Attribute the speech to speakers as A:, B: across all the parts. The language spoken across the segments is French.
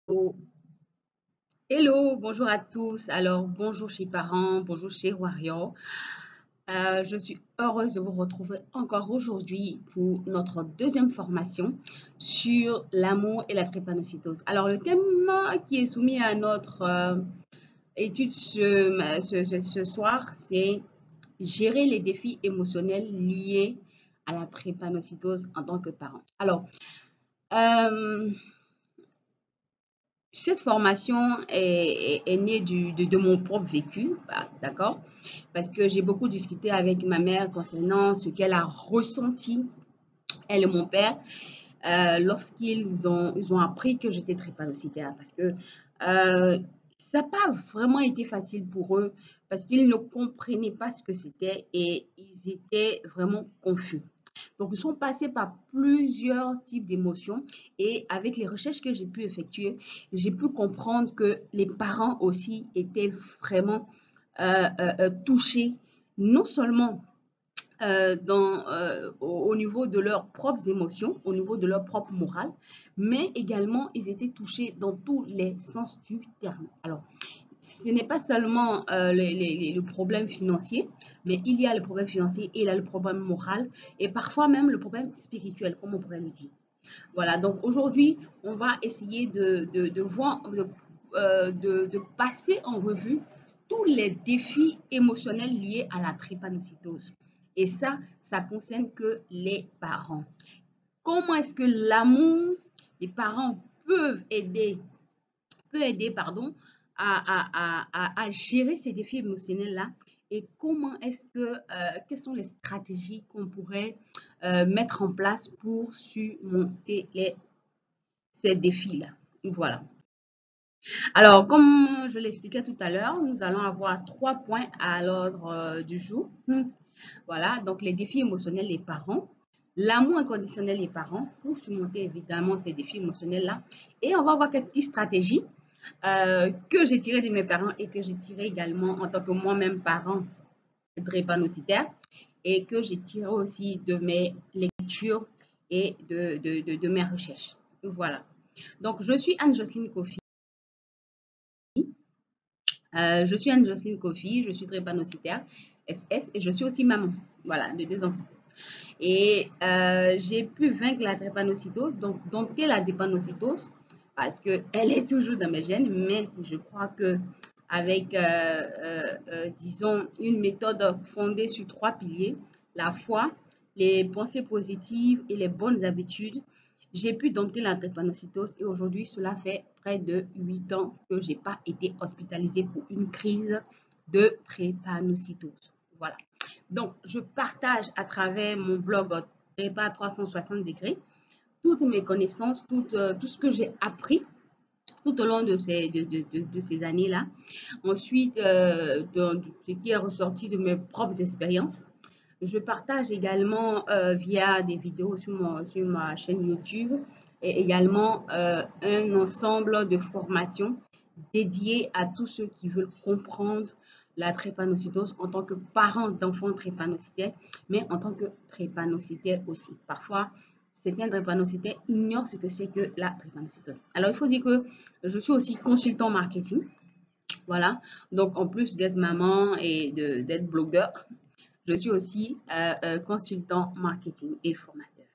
A: Oh, hello, bonjour à tous. Alors, bonjour chez parents, bonjour chez Warrior. Je suis heureuse de vous retrouver encore aujourd'hui pour notre deuxième formation sur l'amour et la drépanocytose. Alors, le thème qui est soumis à notre étude ce soir, c'est gérer les défis émotionnels liés à la drépanocytose en tant que parent. Alors, euh, cette formation est née de mon propre vécu, d'accord? Parce que j'ai beaucoup discuté avec ma mère concernant ce qu'elle a ressenti, elle et mon père, lorsqu'ils ont appris que j'étais drépanocytaire. Parce que ça n'a pas vraiment été facile pour eux, parce qu'ils ne comprenaient pas ce que c'était et ils étaient vraiment confus. Donc, ils sont passés par plusieurs types d'émotions et avec les recherches que j'ai pu effectuer, j'ai pu comprendre que les parents aussi étaient vraiment touchés, non seulement au niveau de leurs propres émotions, au niveau de leur propre morale, mais également ils étaient touchés dans tous les sens du terme. Alors, ce n'est pas seulement le problème financier, mais il y a le problème financier, il y a le problème moral et parfois même le problème spirituel, comme on pourrait le dire. Voilà, donc aujourd'hui, on va essayer de voir, de passer en revue tous les défis émotionnels liés à la drépanocytose. Et ça concerne que les parents. Comment est-ce que l'amour des parents peut aider pardon, à gérer ces défis émotionnels-là et comment est-ce que, quelles sont les stratégies qu'on pourrait mettre en place pour surmonter ces défis-là. Voilà. Alors, comme je l'expliquais tout à l'heure, nous allons avoir 3 points à l'ordre du jour. Voilà, donc les défis émotionnels des parents, l'amour inconditionnel des parents pour surmonter évidemment ces défis émotionnels-là. Et on va voir quelques petites stratégies que j'ai tirées de mes parents et que j'ai tirées également en tant que moi-même parent drépanocytaire et que j'ai tiré aussi de mes lectures et de mes recherches. Voilà. Donc, je suis Anne-Jocelyne Kofi. Je suis Anne-Jocelyne Kofi, je suis drépanocytaire SS et je suis aussi maman, voilà, de 2 enfants. Et j'ai pu vaincre la drépanocytose, donc dompter la drépanocytose parce qu'elle est toujours dans mes gènes, mais je crois que avec, disons, une méthode fondée sur 3 piliers, la foi, les pensées positives et les bonnes habitudes, j'ai pu dompter la drépanocytose et aujourd'hui, cela fait près de 8 ans que je n'ai pas été hospitalisée pour une crise de drépanocytose. Voilà. Donc, je partage à travers mon blog Prépa 360 degrés toutes mes connaissances, tout ce que j'ai appris tout au long de ces années-là. Ensuite, ce qui est ressorti de mes propres expériences. Je partage également via des vidéos sur ma chaîne YouTube et également un ensemble de formations dédiées à tous ceux qui veulent comprendre la drépanocytose en tant que parent d'enfants drépanocytaires, mais en tant que drépanocytaire aussi. Parfois, certains drépanocytaires ignorent ce que c'est que la drépanocytose. Alors, il faut dire que je suis aussi consultant marketing. Voilà. Donc, en plus d'être maman et d'être blogueur, je suis aussi consultant marketing et formateur.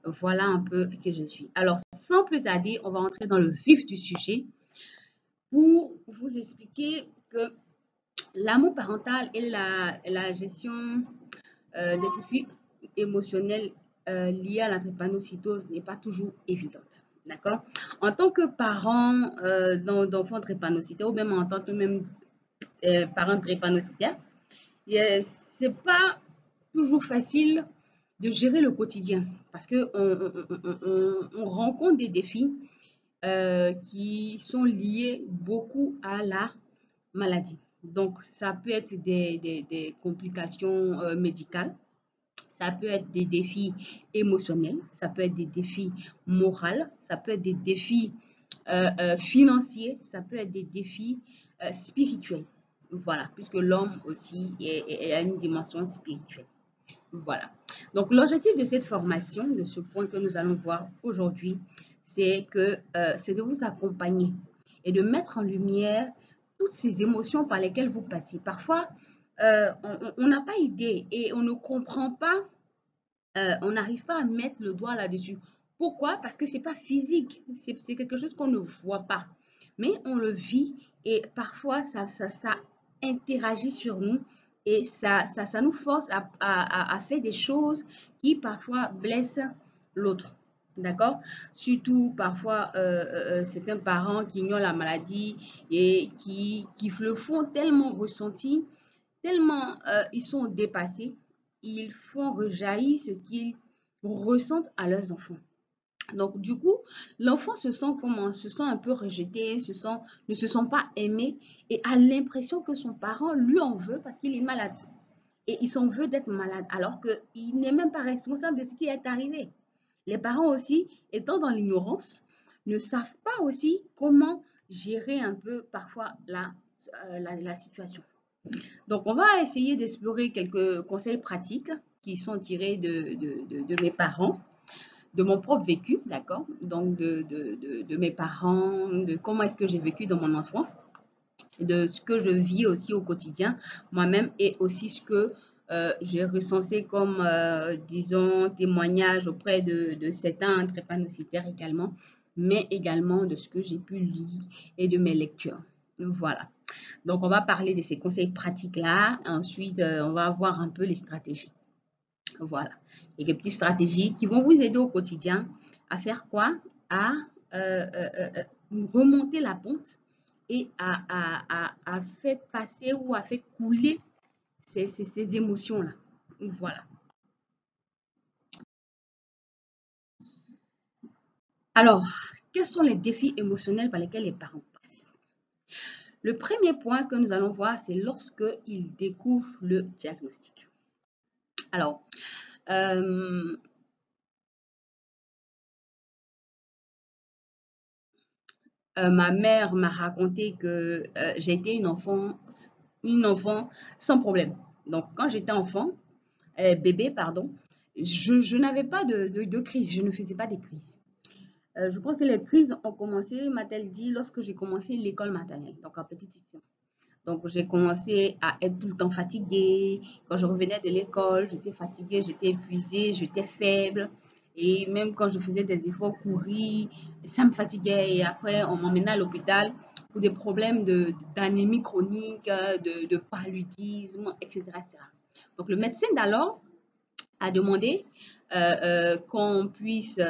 A: Voilà un peu qui je suis. Alors, sans plus tarder, on va entrer dans le vif du sujet pour vous expliquer que l'amour parental et la gestion des défis émotionnels liés à la drépanocytose n'est pas toujours évidente. D'accord? En tant que parent d'enfants drépanocytaires ou même en tant que même parent drépanocytaire, c'est pas toujours facile de gérer le quotidien parce que on rencontre des défis qui sont liés beaucoup à la maladie. Donc, ça peut être des complications médicales, ça peut être des défis émotionnels, ça peut être des défis moraux, ça peut être des défis financiers, ça peut être des défis spirituels. Voilà, puisque l'homme aussi a une dimension spirituelle. Voilà. Donc, l'objectif de cette formation, de ce point que nous allons voir aujourd'hui, c'est de vous accompagner et de mettre en lumière toutes ces émotions par lesquelles vous passez. Parfois, on n'a pas idée et on ne comprend pas, on n'arrive pas à mettre le doigt là-dessus. Pourquoi? Parce que c'est pas physique, c'est quelque chose qu'on ne voit pas, mais on le vit et parfois ça interagit sur nous et ça nous force à faire des choses qui parfois blessent l'autre. D'accord? Surtout parfois certains parents qui ignorent la maladie et qui le font tellement ressentir, tellement ils sont dépassés, ils font rejaillir ce qu'ils ressentent à leurs enfants. Donc, du coup, l'enfant se sent comment? Se sent un peu rejeté, ne se sent pas aimé et a l'impression que son parent lui en veut parce qu'il est malade. Et il s'en veut d'être malade alors qu'il n'est même pas responsable de ce qui est arrivé. Les parents aussi, étant dans l'ignorance, ne savent pas aussi comment gérer un peu parfois la situation. Donc, on va essayer d'explorer quelques conseils pratiques qui sont tirés de mes parents, de mon propre vécu, d'accord? Donc, de mes parents, de comment est-ce que j'ai vécu dans mon enfance, de ce que je vis aussi au quotidien moi-même et aussi ce que j'ai recensé comme, disons, témoignage auprès de certains drépanocytaires également, mais également de ce que j'ai pu lire et de mes lectures. Voilà. Donc, on va parler de ces conseils pratiques-là. Ensuite, on va voir un peu les stratégies. Voilà. Et des petites stratégies qui vont vous aider au quotidien à faire quoi? À remonter la pente et à faire passer ou à faire couler ces émotions-là. Voilà. Alors, quels sont les défis émotionnels par lesquels les parents passent? Le premier point que nous allons voir, c'est lorsque ils découvrent le diagnostic. Alors, ma mère m'a raconté que j'ai été une enfant sans problème. Donc, quand j'étais enfant, bébé, pardon, je n'avais pas de crise, je ne faisais pas des crises. Je crois que les crises ont commencé, m'a-t-elle dit, lorsque j'ai commencé l'école maternelle, donc en petite section. Donc, j'ai commencé à être tout le temps fatiguée. Quand je revenais de l'école, j'étais fatiguée, j'étais épuisée, j'étais faible. Et même quand je faisais des efforts, courir, ça me fatiguait. Et après, on m'emmenait à l'hôpital pour des problèmes d'anémie chronique, de paludisme, etc., etc. Donc, le médecin d'alors a demandé qu'on puisse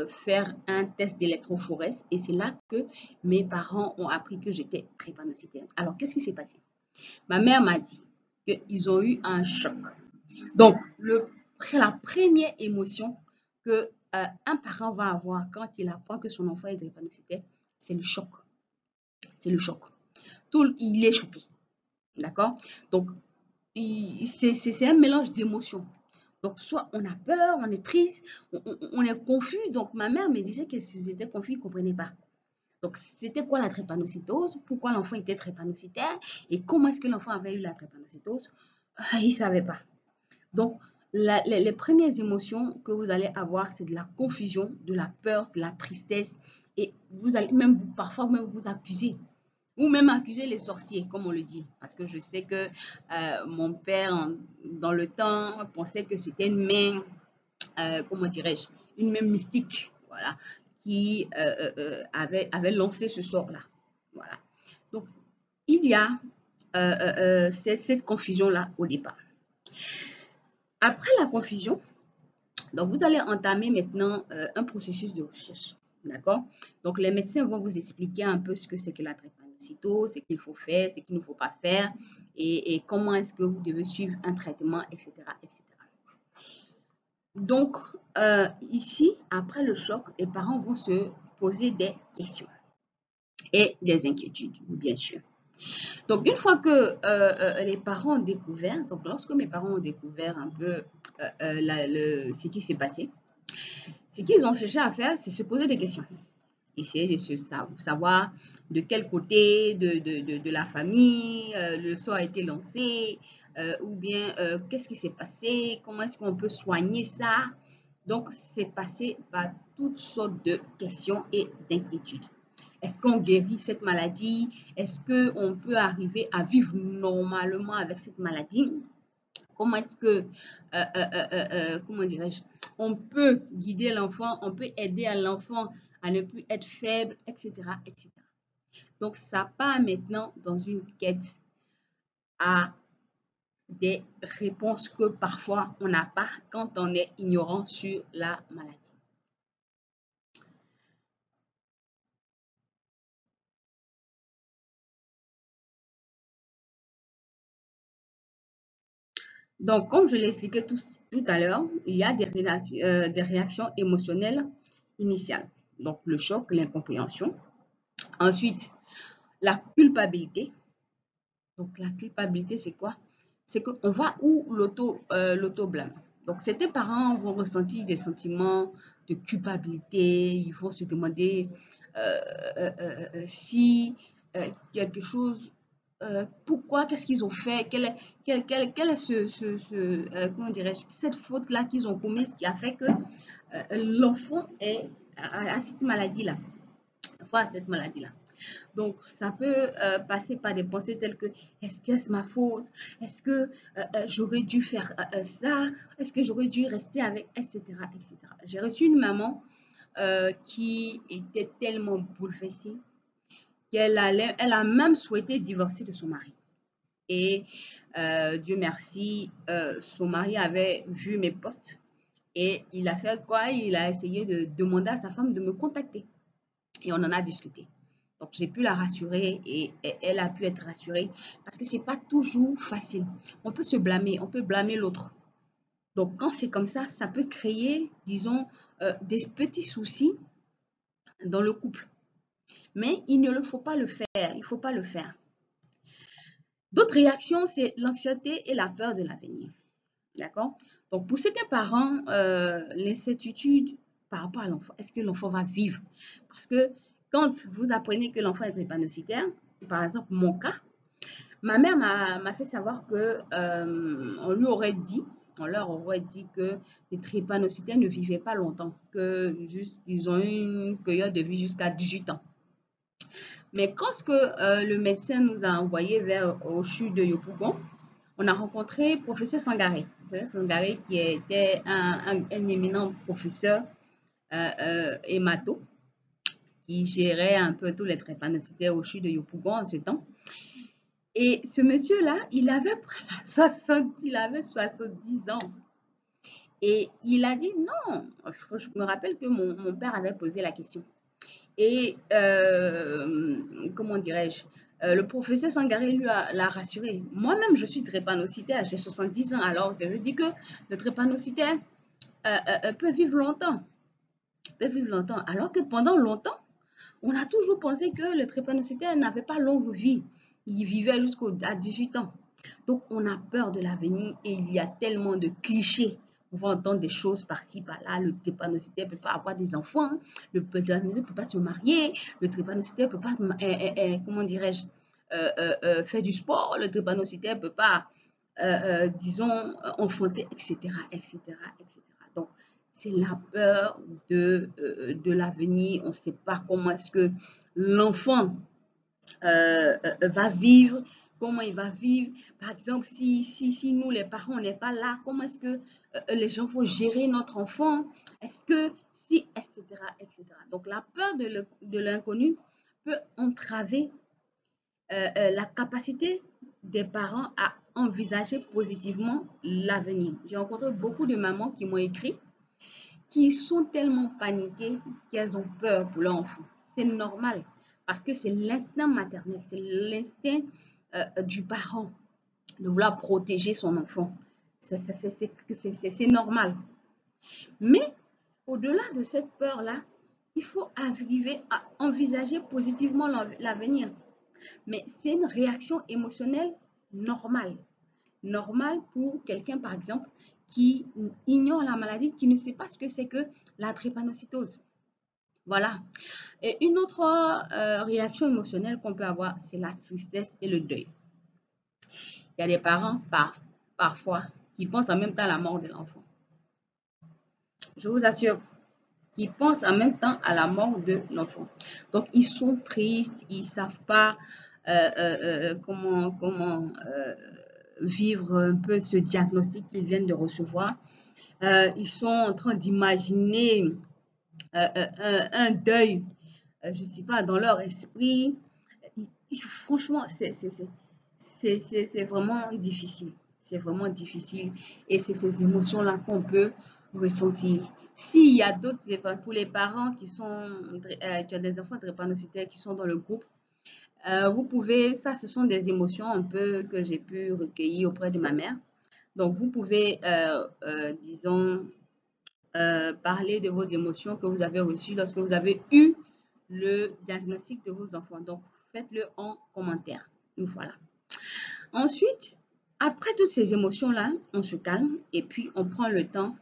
A: faire un test d'électrophorèse. Et c'est là que mes parents ont appris que j'étais drépanocytaire. Alors, qu'est-ce qui s'est passé? Ma mère m'a dit qu'ils ont eu un choc. Donc, la première émotion que un parent va avoir quand il apprend que son enfant est drépanocytaire, c'est le choc. C'est le choc. Il est choqué. D'accord? Donc, c'est un mélange d'émotions. Donc, soit on a peur, on est triste, on est confus. Donc, ma mère me disait que si j'étais confus, ils ne comprenaient pas. Donc, c'était quoi la drépanocytose? Pourquoi l'enfant était drépanocytaire? Et comment est-ce que l'enfant avait eu la drépanocytose? Il ne savait pas. Donc, les premières émotions que vous allez avoir, c'est de la confusion, de la peur, de la tristesse. Et vous allez même, parfois même vous accuser. Ou même accuser les sorciers, comme on le dit. Parce que je sais que mon père, dans le temps, pensait que c'était une main, comment dirais-je, une main mystique, voilà, qui avait lancé ce sort-là. Voilà. Donc, il y a cette confusion-là au départ. Après la confusion, donc vous allez entamer maintenant un processus de recherche. D'accord? Donc, les médecins vont vous expliquer un peu ce que c'est que la drépanocytose, ce qu'il faut faire, ce qu'il ne faut pas faire et comment est-ce que vous devez suivre un traitement, etc., etc. Donc, ici, après le choc, les parents vont se poser des questions et des inquiétudes, bien sûr. Donc, une fois que les parents ont découvert, donc lorsque mes parents ont découvert un peu ce qui s'est passé, ce qu'ils ont cherché à faire, c'est se poser des questions. Essayer de savoir de quel côté de la famille le sort a été lancé, ou bien qu'est-ce qui s'est passé, comment est-ce qu'on peut soigner ça, Donc, c'est passé par toutes sortes de questions et d'inquiétudes. Est-ce qu'on guérit cette maladie? Est-ce qu'on peut arriver à vivre normalement avec cette maladie? Comment est-ce que, comment dirais-je, on peut guider l'enfant, on peut aider à l'enfant à ne plus être faible, etc., etc. Donc, ça part maintenant dans une quête à des réponses que parfois on n'a pas quand on est ignorant sur la maladie. Donc, comme je l'ai expliqué tout à l'heure, il y a des réactions émotionnelles initiales. Donc, le choc, l'incompréhension. Ensuite, la culpabilité. Donc, la culpabilité, c'est quoi? C'est qu'on voit où l'auto-blâme. Donc, certains parents vont ressentir des sentiments de culpabilité. Ils vont se demander euh, si quelque chose, pourquoi, qu'est-ce qu'ils ont fait, quel est comment dirais-je, cette faute-là qu'ils ont commise qui a fait que l'enfant est à cette maladie-là, à cette maladie-là. Donc, ça peut passer par des pensées telles que est-ce que c'est ma faute? Est-ce que j'aurais dû faire ça? Est-ce que j'aurais dû rester avec, etc., etc. J'ai reçu une maman qui était tellement bouleversée elle a même souhaité divorcer de son mari. Et Dieu merci, son mari avait vu mes posts et il a fait quoi? Il a essayé de demander à sa femme de me contacter. Et on en a discuté. Donc, j'ai pu la rassurer et elle a pu être rassurée parce que ce n'est pas toujours facile. On peut se blâmer, on peut blâmer l'autre. Donc, quand c'est comme ça peut créer, disons, des petits soucis dans le couple. Mais il ne faut pas le faire. Il ne faut pas le faire. D'autres réactions, c'est l'anxiété et la peur de l'avenir. D'accord? Donc, pour certains parents, l'incertitude par rapport à l'enfant, est-ce que l'enfant va vivre? Parce que quand vous apprenez que l'enfant est drépanocytaire, par exemple, mon cas, ma mère m'a fait savoir que on leur aurait dit que les drépanocytaires ne vivaient pas longtemps, que juste, ils ont une période de vie jusqu'à 18 ans. Mais quand le médecin nous a envoyés vers au CHU de Yopougon, on a rencontré professeur Sangaré. Professeur Sangaré qui était un éminent professeur hémato qui gérait un peu tous les drépanocytaires au CHU de Yopougon en ce temps. Et ce monsieur-là, il avait 70 ans. Et il a dit non. Je me rappelle que mon père avait posé la question. Et comment dirais-je, le professeur Sangaré l'a rassuré. Moi-même, je suis drépanocytaire, j'ai 70 ans. Alors, ça veut dire que le drépanocytaire peut vivre longtemps. Peut vivre longtemps. Alors que pendant longtemps, on a toujours pensé que le drépanocytaire n'avait pas longue vie. Il vivait jusqu'à 18 ans. Donc, on a peur de l'avenir et il y a tellement de clichés. On va entendre des choses par-ci, par-là. Le drépanocytaire ne peut pas avoir des enfants. Le drépanocytaire ne peut pas se marier. Le drépanocytaire ne peut pas, comment dirais-je, faire du sport. Le drépanocytaire ne peut pas, disons, enfanter, etc., etc., etc. Donc, c'est la peur de l'avenir. On ne sait pas comment est-ce que l'enfant va vivre, comment il va vivre. Par exemple, si nous, les parents, on n'est pas là, comment est-ce que les gens vont gérer notre enfant? Est-ce que si, etc., etc. Donc, la peur de l'inconnu peut entraver la capacité des parents à envisager positivement l'avenir. J'ai rencontré beaucoup de mamans qui m'ont écrit, qui sont tellement paniquées qu'elles ont peur pour leur enfant. C'est normal parce que c'est l'instinct maternel, c'est l'instinct du parent de vouloir protéger son enfant. C'est normal. Mais au-delà de cette peur-là, il faut arriver à envisager positivement l'avenir. Mais c'est une réaction émotionnelle normale. Normale pour quelqu'un, par exemple, qui ignore la maladie, qui ne sait pas ce que c'est que la drépanocytose. Voilà. Et une autre réaction émotionnelle qu'on peut avoir, c'est la tristesse et le deuil. Il y a des parents, parfois, qui pensent en même temps à la mort de l'enfant. Je vous assure qu'ils pensent en même temps à la mort de l'enfant. Donc, ils sont tristes, ils ne savent pas comment vivre un peu ce diagnostic qu'ils viennent de recevoir. Ils sont en train d'imaginer un deuil, je ne sais pas, dans leur esprit. Franchement, c'est vraiment difficile. C'est vraiment difficile. Et c'est ces émotions-là qu'on peut ressentir. S'il y a d'autres, pour les parents qui ont des enfants drépanocytaires qui sont dans le groupe, vous pouvez, ça ce sont des émotions un peu que j'ai pu recueillir auprès de ma mère. Donc vous pouvez, disons, parler de vos émotions que vous avez reçues lorsque vous avez eu le diagnostic de vos enfants. Donc faites-le en commentaire. Voilà. Ensuite, après toutes ces émotions-là, on se calme et puis on prend le temps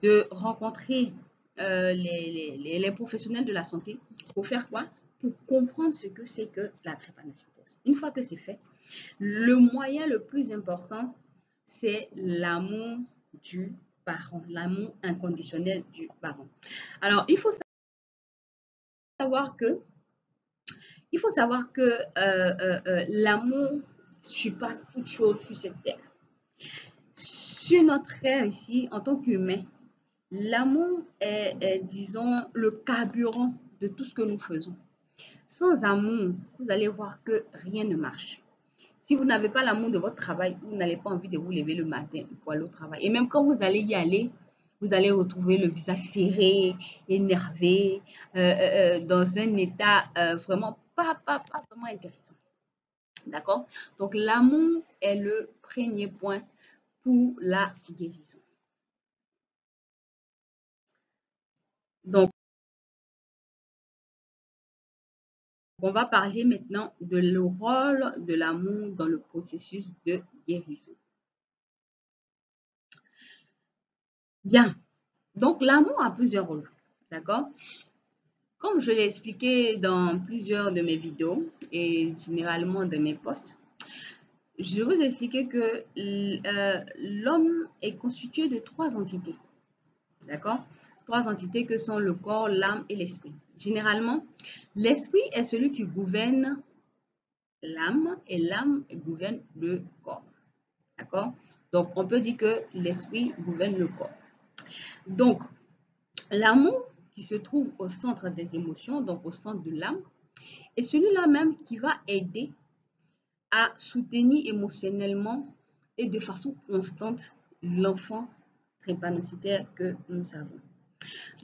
A: de rencontrer les professionnels de la santé pour faire quoi? Pour comprendre ce que c'est que la drépanocytose. Une fois que c'est fait, le moyen le plus important, c'est l'amour du parent, l'amour inconditionnel du parent. Alors, il faut savoir que l'amour surpasse toute chose sur cette terre. Sur notre terre ici, en tant qu'humain, l'amour est, disons, le carburant de tout ce que nous faisons. Sans amour, vous allez voir que rien ne marche. Si vous n'avez pas l'amour de votre travail, vous n'avez pas envie de vous lever le matin pour aller au travail. Et même quand vous allez y aller, vous allez retrouver le visage serré, énervé, dans un état vraiment pas vraiment intéressant. D'accord? Donc, l'amour est le premier point pour la guérison. Donc, on va parler maintenant de le rôle de l'amour dans le processus de guérison. Bien. Donc, l'amour a plusieurs rôles. D'accord? Comme je l'ai expliqué dans plusieurs de mes vidéos et généralement de mes posts, je vous ai expliqué que l'homme est constitué de 3 entités. D'accord? 3 entités que sont le corps, l'âme et l'esprit. Généralement, l'esprit est celui qui gouverne l'âme et l'âme gouverne le corps. D'accord? Donc, on peut dire que l'esprit gouverne le corps. Donc, l'amour qui se trouve au centre des émotions, donc au centre de l'âme, est celui-là même qui va aider à soutenir émotionnellement et de façon constante l'enfant drépanocytaire que nous avons.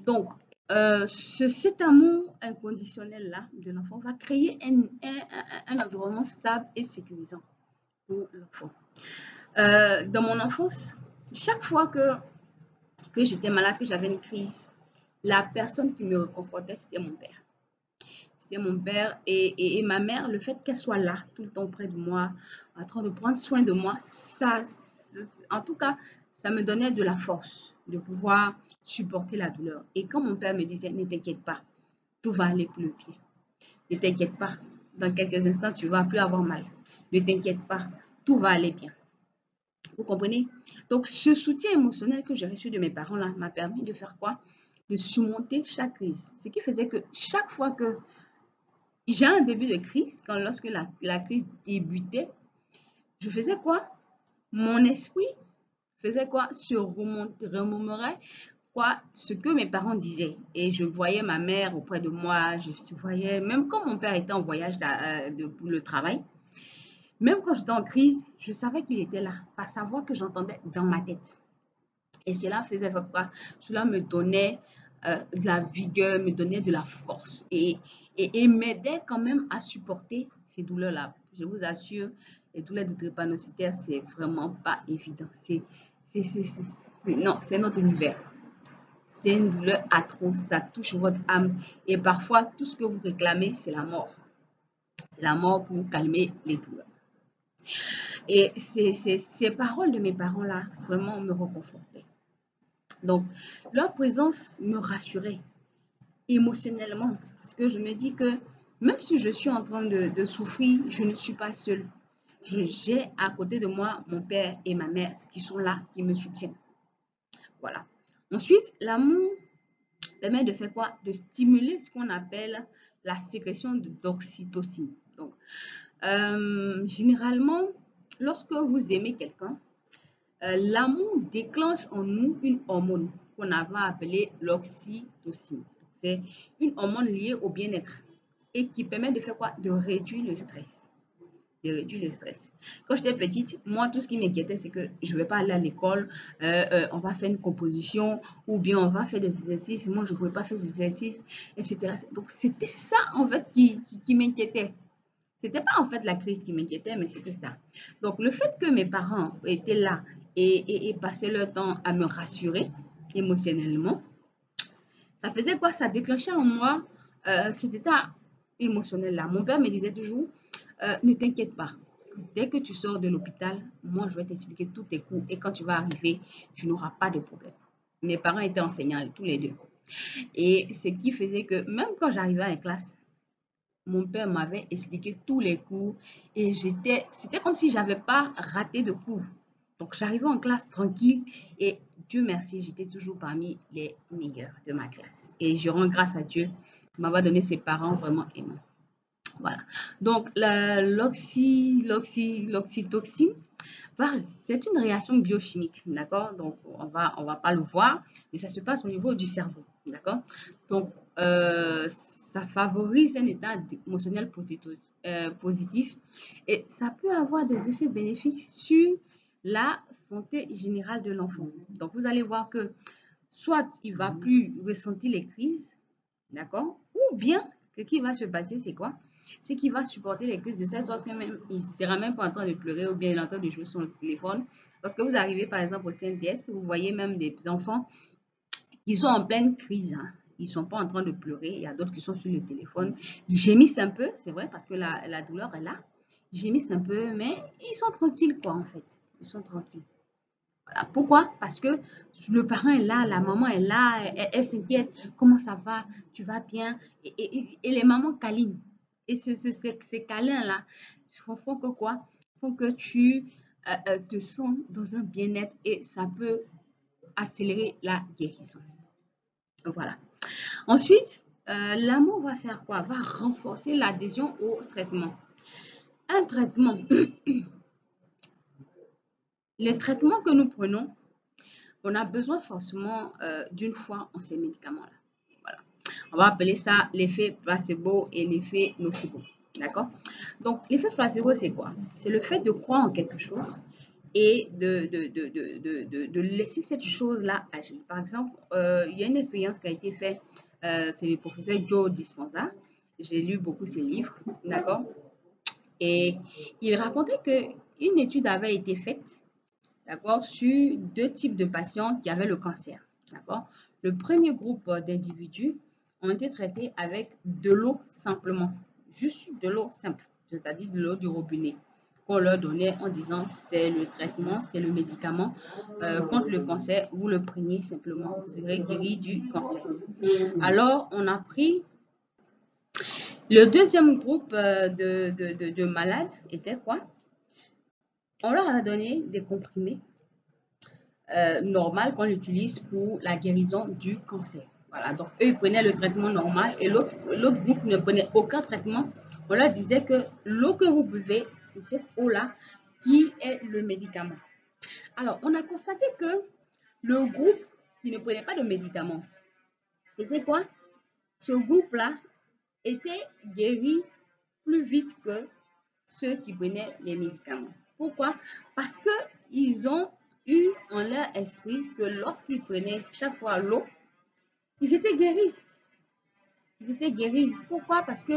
A: Donc, cet amour inconditionnel-là de l'enfant va créer un environnement stable et sécurisant pour l'enfant. Dans mon enfance, chaque fois que j'étais malade, que j'avais une crise, la personne qui me réconfortait, c'était mon père. C'était mon père et ma mère, le fait qu'elle soit là, tout le temps près de moi, en train de prendre soin de moi, ça, en tout cas, ça me donnait de la force de pouvoir supporter la douleur. Et quand mon père me disait, ne t'inquiète pas, tout va aller pour le pied. Ne t'inquiète pas, dans quelques instants, tu ne vas plus avoir mal. Ne t'inquiète pas, tout va aller bien. Vous comprenez? Donc, ce soutien émotionnel que j'ai reçu de mes parents-là m'a permis de faire quoi? De surmonter chaque crise. Ce qui faisait que chaque fois que j'ai un début de crise, lorsque la crise débutait, je faisais quoi? Mon esprit faisait quoi? Se remémorait quoi? Ce que mes parents disaient. Et je voyais ma mère auprès de moi, je voyais, même quand mon père était en voyage pour le travail, même quand j'étais en crise, je savais qu'il était là, par sa voix que j'entendais dans ma tête. Et cela faisait quoi? Cela me donnait de la vigueur, me donnait de la force et m'aidait quand même à supporter ces douleurs-là. Je vous assure, les douleurs de drépanocytaire, c'est vraiment pas évident. Non, c'est notre univers. C'est une douleur atroce, ça touche votre âme et parfois tout ce que vous réclamez, c'est la mort. C'est la mort pour calmer les douleurs. Et ces paroles de mes parents-là, vraiment me reconfortaient. Donc, leur présence me rassurait émotionnellement parce que je me dis que même si je suis en train de souffrir, je ne suis pas seule. J'ai à côté de moi mon père et ma mère qui sont là, qui me soutiennent. Voilà. Ensuite, l'amour permet de faire quoi? De stimuler ce qu'on appelle la sécrétion d'oxytocine. Donc, généralement, lorsque vous aimez quelqu'un, l'amour déclenche en nous une hormone qu'on va appeler l'oxytocine. C'est une hormone liée au bien-être et qui permet de faire quoi? De réduire le stress. De réduire le stress. Quand j'étais petite, moi, tout ce qui m'inquiétait, c'est que je ne vais pas aller à l'école, on va faire une composition ou bien on va faire des exercices. Moi, je ne pouvais pas faire des exercices, etc. Donc, c'était ça, en fait, qui m'inquiétait. C'était pas en fait la crise qui m'inquiétait, mais c'était ça. Donc, le fait que mes parents étaient là et passaient leur temps à me rassurer émotionnellement, ça faisait quoi? Ça déclenchait en moi cet état émotionnel-là. Mon père me disait toujours, ne t'inquiète pas. Dès que tu sors de l'hôpital, moi, je vais t'expliquer tous tes cours et quand tu vas arriver, tu n'auras pas de problème. Mes parents étaient enseignants, tous les deux. Et ce qui faisait que même quand j'arrivais à la classe, mon père m'avait expliqué tous les cours et c'était comme si j'avais pas raté de cours. Donc, j'arrivais en classe tranquille et Dieu merci, j'étais toujours parmi les meilleurs de ma classe. Et je rends grâce à Dieu qui m'avait donné ses parents vraiment aimants. Voilà. Donc, l'oxytocine, c'est une réaction biochimique, d'accord? Donc, on va pas le voir, mais ça se passe au niveau du cerveau, d'accord? Donc, ça favorise un état émotionnel positif et ça peut avoir des effets bénéfiques sur la santé générale de l'enfant. Donc, vous allez voir que soit il va plus ressentir les crises, d'accord? Ou bien, ce qui va se passer, c'est quoi? C'est qu'il va supporter les crises de cette sorte que même, il ne sera même pas en train de pleurer ou bien il est en train de jouer sur le téléphone. Parce que vous arrivez par exemple au CNDS, vous voyez même des enfants qui sont en pleine crise. Hein. Ils ne sont pas en train de pleurer. Il y a d'autres qui sont sur le téléphone. Ils gémissent un peu, c'est vrai, parce que la douleur est là. Ils gémissent un peu, mais ils sont tranquilles, quoi, en fait. Ils sont tranquilles. Voilà. Pourquoi? Parce que le parent est là, la maman est là, elle s'inquiète. Comment ça va? Tu vas bien? Et les mamans câlinent. Et ces câlins-là font que quoi? Font que tu te sens dans un bien-être et ça peut accélérer la guérison. Voilà. Ensuite, l'amour va faire quoi? Va renforcer l'adhésion au traitement. Un traitement, les traitements que nous prenons, on a besoin forcément d'une foi en ces médicaments-là. Voilà. On va appeler ça l'effet placebo et l'effet nocebo. D'accord? Donc, l'effet placebo, c'est quoi? C'est le fait de croire en quelque chose et de laisser cette chose-là agir. Par exemple, il y a une expérience qui a été faite, c'est le professeur Joe Dispenza. J'ai lu beaucoup ses livres, d'accord? Et il racontait qu'une étude avait été faite, d'accord, sur deux types de patients qui avaient le cancer, d'accord? Le premier groupe d'individus ont été traités avec de l'eau simplement, juste de l'eau simple, c'est-à-dire de l'eau du robinet qu'on leur donnait en disant c'est le traitement, c'est le médicament contre le cancer, vous le preniez simplement, vous serez guéri du cancer. Alors, on a pris le deuxième groupe de malades, était quoi? On leur a donné des comprimés normal qu'on utilise pour la guérison du cancer. Voilà, donc eux, ils prenaient le traitement normal et l'autre groupe ne prenait aucun traitement. On leur disait que l'eau que vous buvez, c'est cette eau-là qui est le médicament. Alors, on a constaté que le groupe qui ne prenait pas de médicament faisait quoi? Ce groupe-là était guéri plus vite que ceux qui prenaient les médicaments. Pourquoi? Parce qu'ils ont eu en leur esprit que lorsqu'ils prenaient chaque fois l'eau, ils étaient guéris. Ils étaient guéris. Pourquoi? Parce que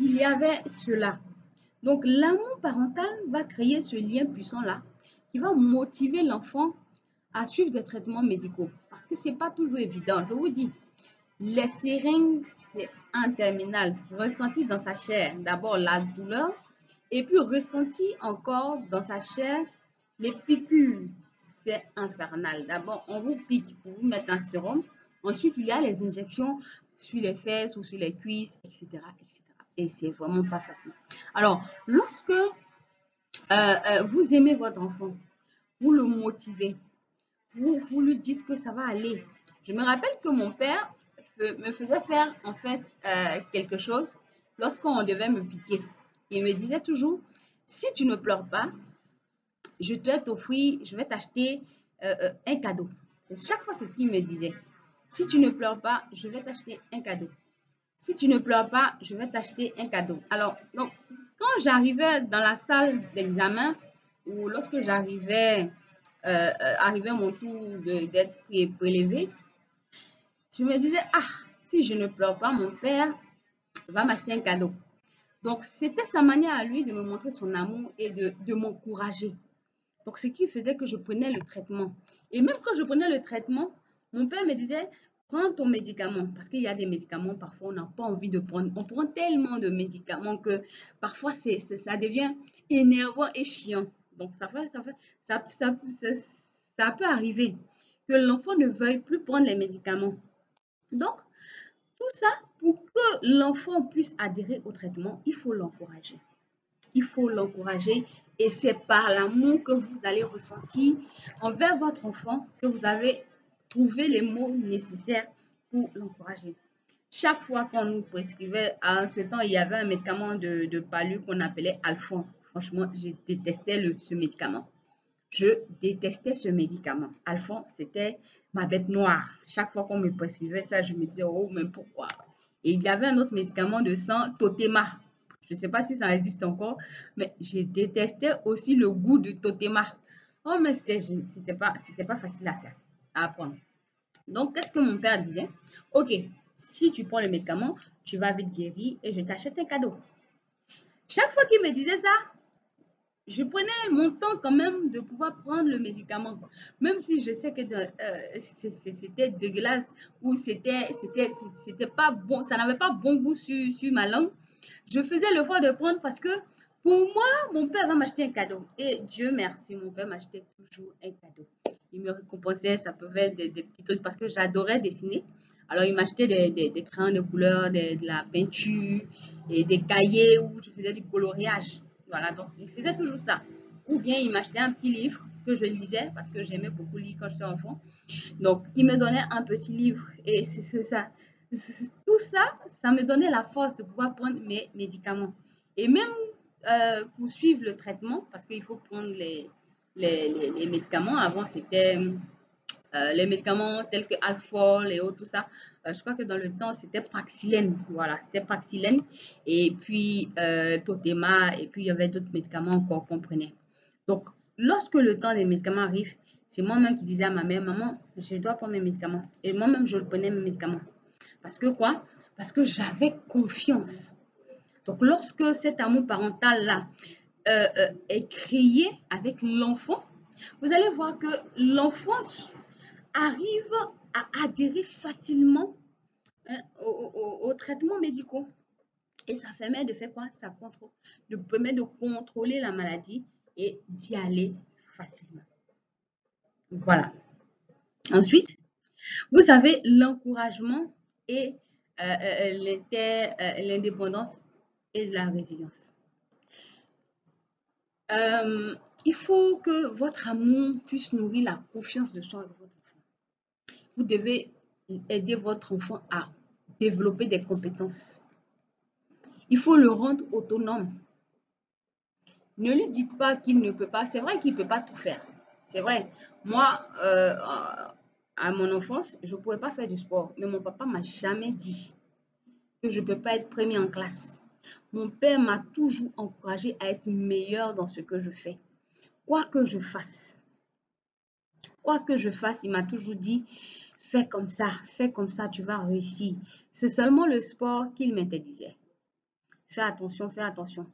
A: il y avait cela. Donc, l'amour parental va créer ce lien puissant-là qui va motiver l'enfant à suivre des traitements médicaux. Parce que ce n'est pas toujours évident. Je vous dis, les seringues, c'est un terminal ressenti dans sa chair. D'abord, la douleur et puis ressenti encore dans sa chair, les piqûres, c'est infernal. D'abord, on vous pique pour vous mettre un sérum. Ensuite, il y a les injections sur les fesses ou sur les cuisses, etc. etc. Et c'est vraiment pas facile. Alors, lorsque vous aimez votre enfant, vous le motivez, vous lui dites que ça va aller, Je me rappelle que mon père me faisait faire en fait quelque chose lorsqu'on devait me piquer. Il me disait toujours, si tu ne pleures pas, je vais t'offrir, je vais t'acheter un cadeau. C'est chaque fois c'est ce qu'il me disait. Si tu ne pleures pas, je vais t'acheter un cadeau. Si tu ne pleures pas, je vais t'acheter un cadeau. Alors, donc, quand j'arrivais dans la salle d'examen ou lorsque arrivait mon tour d'être prélevé, je me disais, ah, si je ne pleure pas, mon père va m'acheter un cadeau. Donc, c'était sa manière à lui de me montrer son amour et de m'encourager. Donc, ce qui faisait que je prenais le traitement. Et même quand je prenais le traitement, mon père me disait, prends ton médicament. Parce qu'il y a des médicaments, parfois, on n'a pas envie de prendre. On prend tellement de médicaments que parfois, ça devient énervant et chiant. Donc, ça peut arriver que l'enfant ne veuille plus prendre les médicaments. Donc, tout ça, pour que l'enfant puisse adhérer au traitement, il faut l'encourager. Il faut l'encourager et c'est par l'amour que vous allez ressentir envers votre enfant que vous avez trouvé les mots nécessaires pour l'encourager. Chaque fois qu'on nous prescrivait, à ce temps, il y avait un médicament de palu qu'on appelait Alphon. Franchement, je détestais ce médicament. Je détestais ce médicament. Alphon, c'était ma bête noire. Chaque fois qu'on me prescrivait ça, je me disais, oh, mais pourquoi? Et il y avait un autre médicament de sang, Totema. Je ne sais pas si ça existe encore, mais je détestais aussi le goût de Totema. Oh, mais c'était pas facile à faire, à apprendre. Donc, qu'est-ce que mon père disait? Ok, si tu prends le médicament, tu vas vite guérir et je t'achète un cadeau. Chaque fois qu'il me disait ça, je prenais mon temps quand même de pouvoir prendre le médicament. Même si je sais que c'était dégueulasse ou c'était pas bon, ça n'avait pas bon goût sur ma langue. Je faisais l'effort de prendre parce que pour moi, mon père va m'acheter un cadeau. Et Dieu merci, mon père m'achetait toujours un cadeau. Il me récompensait, ça pouvait être des petits trucs parce que j'adorais dessiner. Alors, il m'achetait des crayons de couleur, de la peinture et des cahiers où je faisais du coloriage. Voilà, donc il faisait toujours ça. Ou bien il m'achetait un petit livre que je lisais parce que j'aimais beaucoup lire quand j'étais enfant. Donc, il me donnait un petit livre et c'est ça. Tout ça, ça me donnait la force de pouvoir prendre mes médicaments. Et même pour suivre le traitement, parce qu'il faut prendre les médicaments. Avant, c'était les médicaments tels que Alfol et autres, tout ça. Je crois que dans le temps, c'était Praxilène. Voilà, c'était Praxilène. Et puis Totema. Et puis, il y avait d'autres médicaments encore qu'on prenait. Donc, lorsque le temps des médicaments arrive, c'est moi-même qui disais à ma mère, maman, je dois prendre mes médicaments. Et moi-même, je prenais mes médicaments. Parce que quoi? Parce que j'avais confiance. Donc, lorsque cet amour parental-là est créé avec l'enfant, vous allez voir que l'enfant arrive à adhérer facilement aux traitements médicaux. Et ça permet de faire quoi? Ça permet de contrôler la maladie et d'y aller facilement. Voilà. Ensuite, vous avez l'encouragement et l'indépendance et la résilience. Il faut que votre amour puisse nourrir la confiance de soi de votre enfant. Vous devez aider votre enfant à développer des compétences. Il faut le rendre autonome. Ne lui dites pas qu'il ne peut pas. C'est vrai qu'il ne peut pas tout faire. C'est vrai. Moi, à mon enfance, je ne pouvais pas faire du sport. Mais mon papa ne m'a jamais dit que je ne peux pas être premier en classe. Mon père m'a toujours encouragé à être meilleur dans ce que je fais. Quoi que je fasse, il m'a toujours dit, fais comme ça, tu vas réussir. C'est seulement le sport qu'il m'interdisait. Fais attention, fais attention.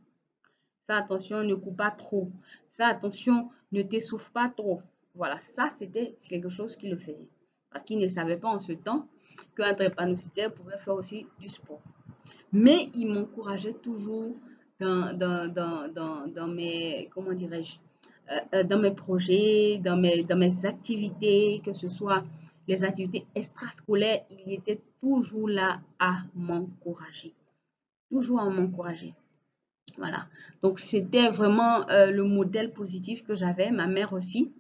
A: Fais attention, ne cours pas trop. Fais attention, ne t'essouffle pas trop. Voilà, ça c'était quelque chose qu'il le faisait. Parce qu'il ne savait pas en ce temps qu'un drépanocytaire pouvait faire aussi du sport. Mais il m'encourageait toujours dans mes, comment dirais-je, dans mes projets, dans mes activités, que ce soit les activités extrascolaires, il était toujours là à m'encourager. Toujours à m'encourager. Voilà. Donc, c'était vraiment le modèle positif que j'avais, ma mère aussi.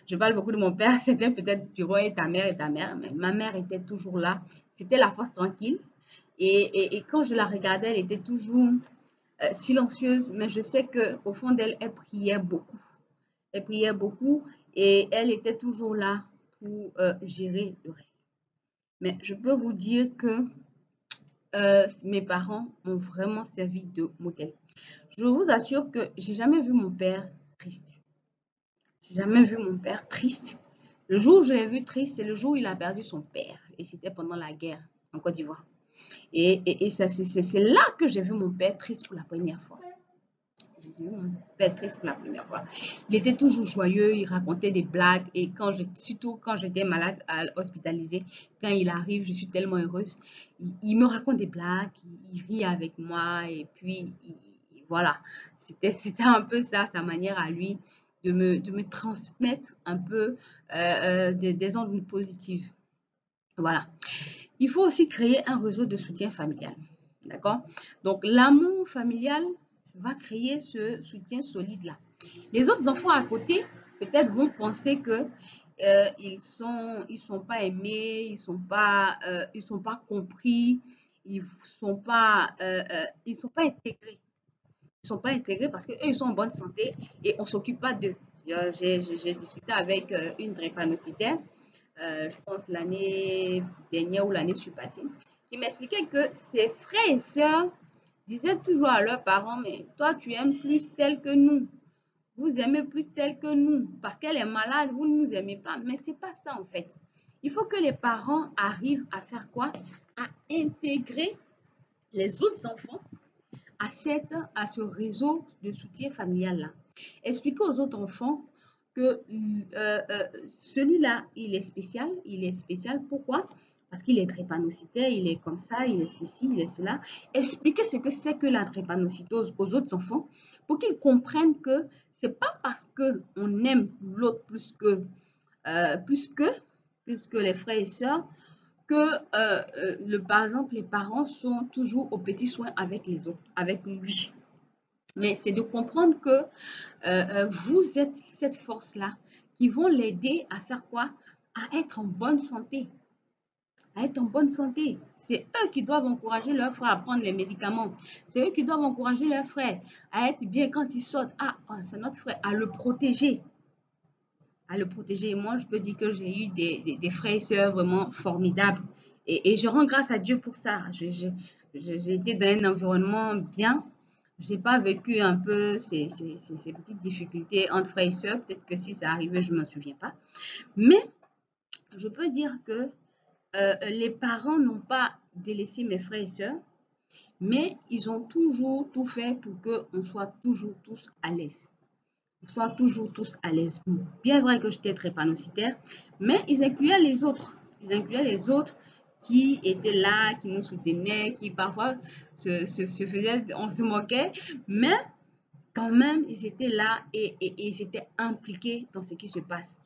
A: Je parle beaucoup de mon père, c'était peut-être tu vois ta mère et ta mère, mais ma mère était toujours là. C'était la force tranquille. Et quand je la regardais, elle était toujours silencieuse, mais je sais qu'au fond d'elle, elle priait beaucoup. Elle priait beaucoup et elle était toujours là pour gérer le reste. Mais je peux vous dire que mes parents m'ont vraiment servi de modèle. Je vous assure que j'ai jamais vu mon père triste. J'ai jamais vu mon père triste. Le jour où je l'ai vu triste, c'est le jour où il a perdu son père. Et c'était pendant la guerre en Côte d'Ivoire. Et c'est là que j'ai vu mon père triste pour la première fois. J'ai vu mon père triste pour la première fois. Il était toujours joyeux, il racontait des blagues. Et surtout quand j'étais malade, hospitalisée, quand il arrive, je suis tellement heureuse. Il me raconte des blagues, il rit avec moi. Et puis, voilà. C'était un peu ça, sa manière à lui de me transmettre un peu des ondes positives. Voilà. Il faut aussi créer un réseau de soutien familial. D'accord? Donc, l'amour familial va créer ce soutien solide-là. Les autres enfants à côté, peut-être, vont penser que ils sont pas aimés, ils sont pas compris, ils sont pas intégrés. Ils sont pas intégrés parce qu'eux, ils sont en bonne santé et on s'occupe pas d'eux. J'ai discuté avec une drépanocytaire je pense l'année dernière ou l'année surpassée, qui m'expliquait que ses frères et sœurs disaient toujours à leurs parents, mais toi, tu aimes plus tel que nous. Vous aimez plus tel que nous. Parce qu'elle est malade, vous ne nous aimez pas. Mais ce n'est pas ça, en fait. Il faut que les parents arrivent à faire quoi? À intégrer les autres enfants à ce réseau de soutien familial-là. Expliquer aux autres enfants que celui-là, il est spécial. Il est spécial, pourquoi? Parce qu'il est drépanocytaire, il est comme ça, il est ceci, il est cela. Expliquer ce que c'est que la drépanocytose aux autres enfants pour qu'ils comprennent que c'est pas parce qu'on aime l'autre plus que les frères et sœurs, que par exemple, les parents sont toujours aux petits soins avec les autres, avec lui. Mais c'est de comprendre que vous êtes cette force-là qui vont l'aider à faire quoi? À être en bonne santé. À être en bonne santé. C'est eux qui doivent encourager leurs frères à prendre les médicaments. C'est eux qui doivent encourager leurs frères à être bien quand ils sortent. Ah, c'est notre frère, à le protéger. À le protéger. Moi, je peux dire que j'ai eu des frères et sœurs vraiment formidables. Et je rends grâce à Dieu pour ça. J'ai été dans un environnement bien. Je n'ai pas vécu un peu ces petites difficultés entre frères et sœurs. Peut-être que si ça arrivait, je ne m'en souviens pas. Mais je peux dire que les parents n'ont pas délaissé mes frères et sœurs, mais ils ont toujours tout fait pour qu'on soit toujours tous à l'aise. Soit toujours tous à l'aise. Bien vrai que j'étais drépanocytaire, mais ils incluaient les autres. Ils incluaient les autres qui étaient là, qui nous soutenaient, qui parfois se faisaient, on se moquait, mais quand même, ils étaient là et ils étaient impliqués dans ce qui se passe.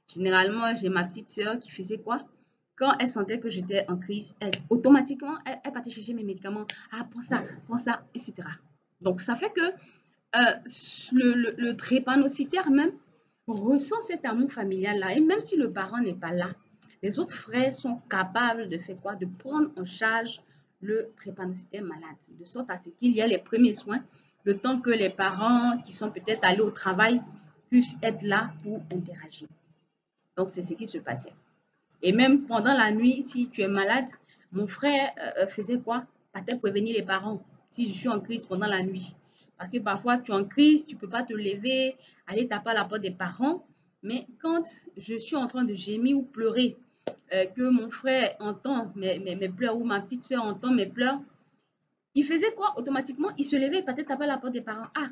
A: Généralement, j'ai ma petite sœur qui faisait quoi? Quand elle sentait que j'étais en crise, automatiquement, elle partait chercher mes médicaments. Ah, prends ça, etc. Donc, ça fait que le drépanocytaire même ressent cet amour familial-là. Et même si le parent n'est pas là, les autres frères sont capables de faire quoi? De prendre en charge le drépanocytaire malade. De sorte à ce qu'il y a les premiers soins, le temps que les parents qui sont peut-être allés au travail puissent être là pour interagir. Donc, c'est ce qui se passait. Et même pendant la nuit, si tu es malade, mon frère faisait quoi? Partait prévenir les parents si je suis en crise pendant la nuit. Parce que parfois, tu es en crise, tu ne peux pas te lever, aller taper à la porte des parents. Mais quand je suis en train de gémir ou pleurer, que mon frère entend mes pleurs ou ma petite soeur entend mes pleurs, il faisait quoi? Automatiquement, il se levait et partait taper à la porte des parents. Ah,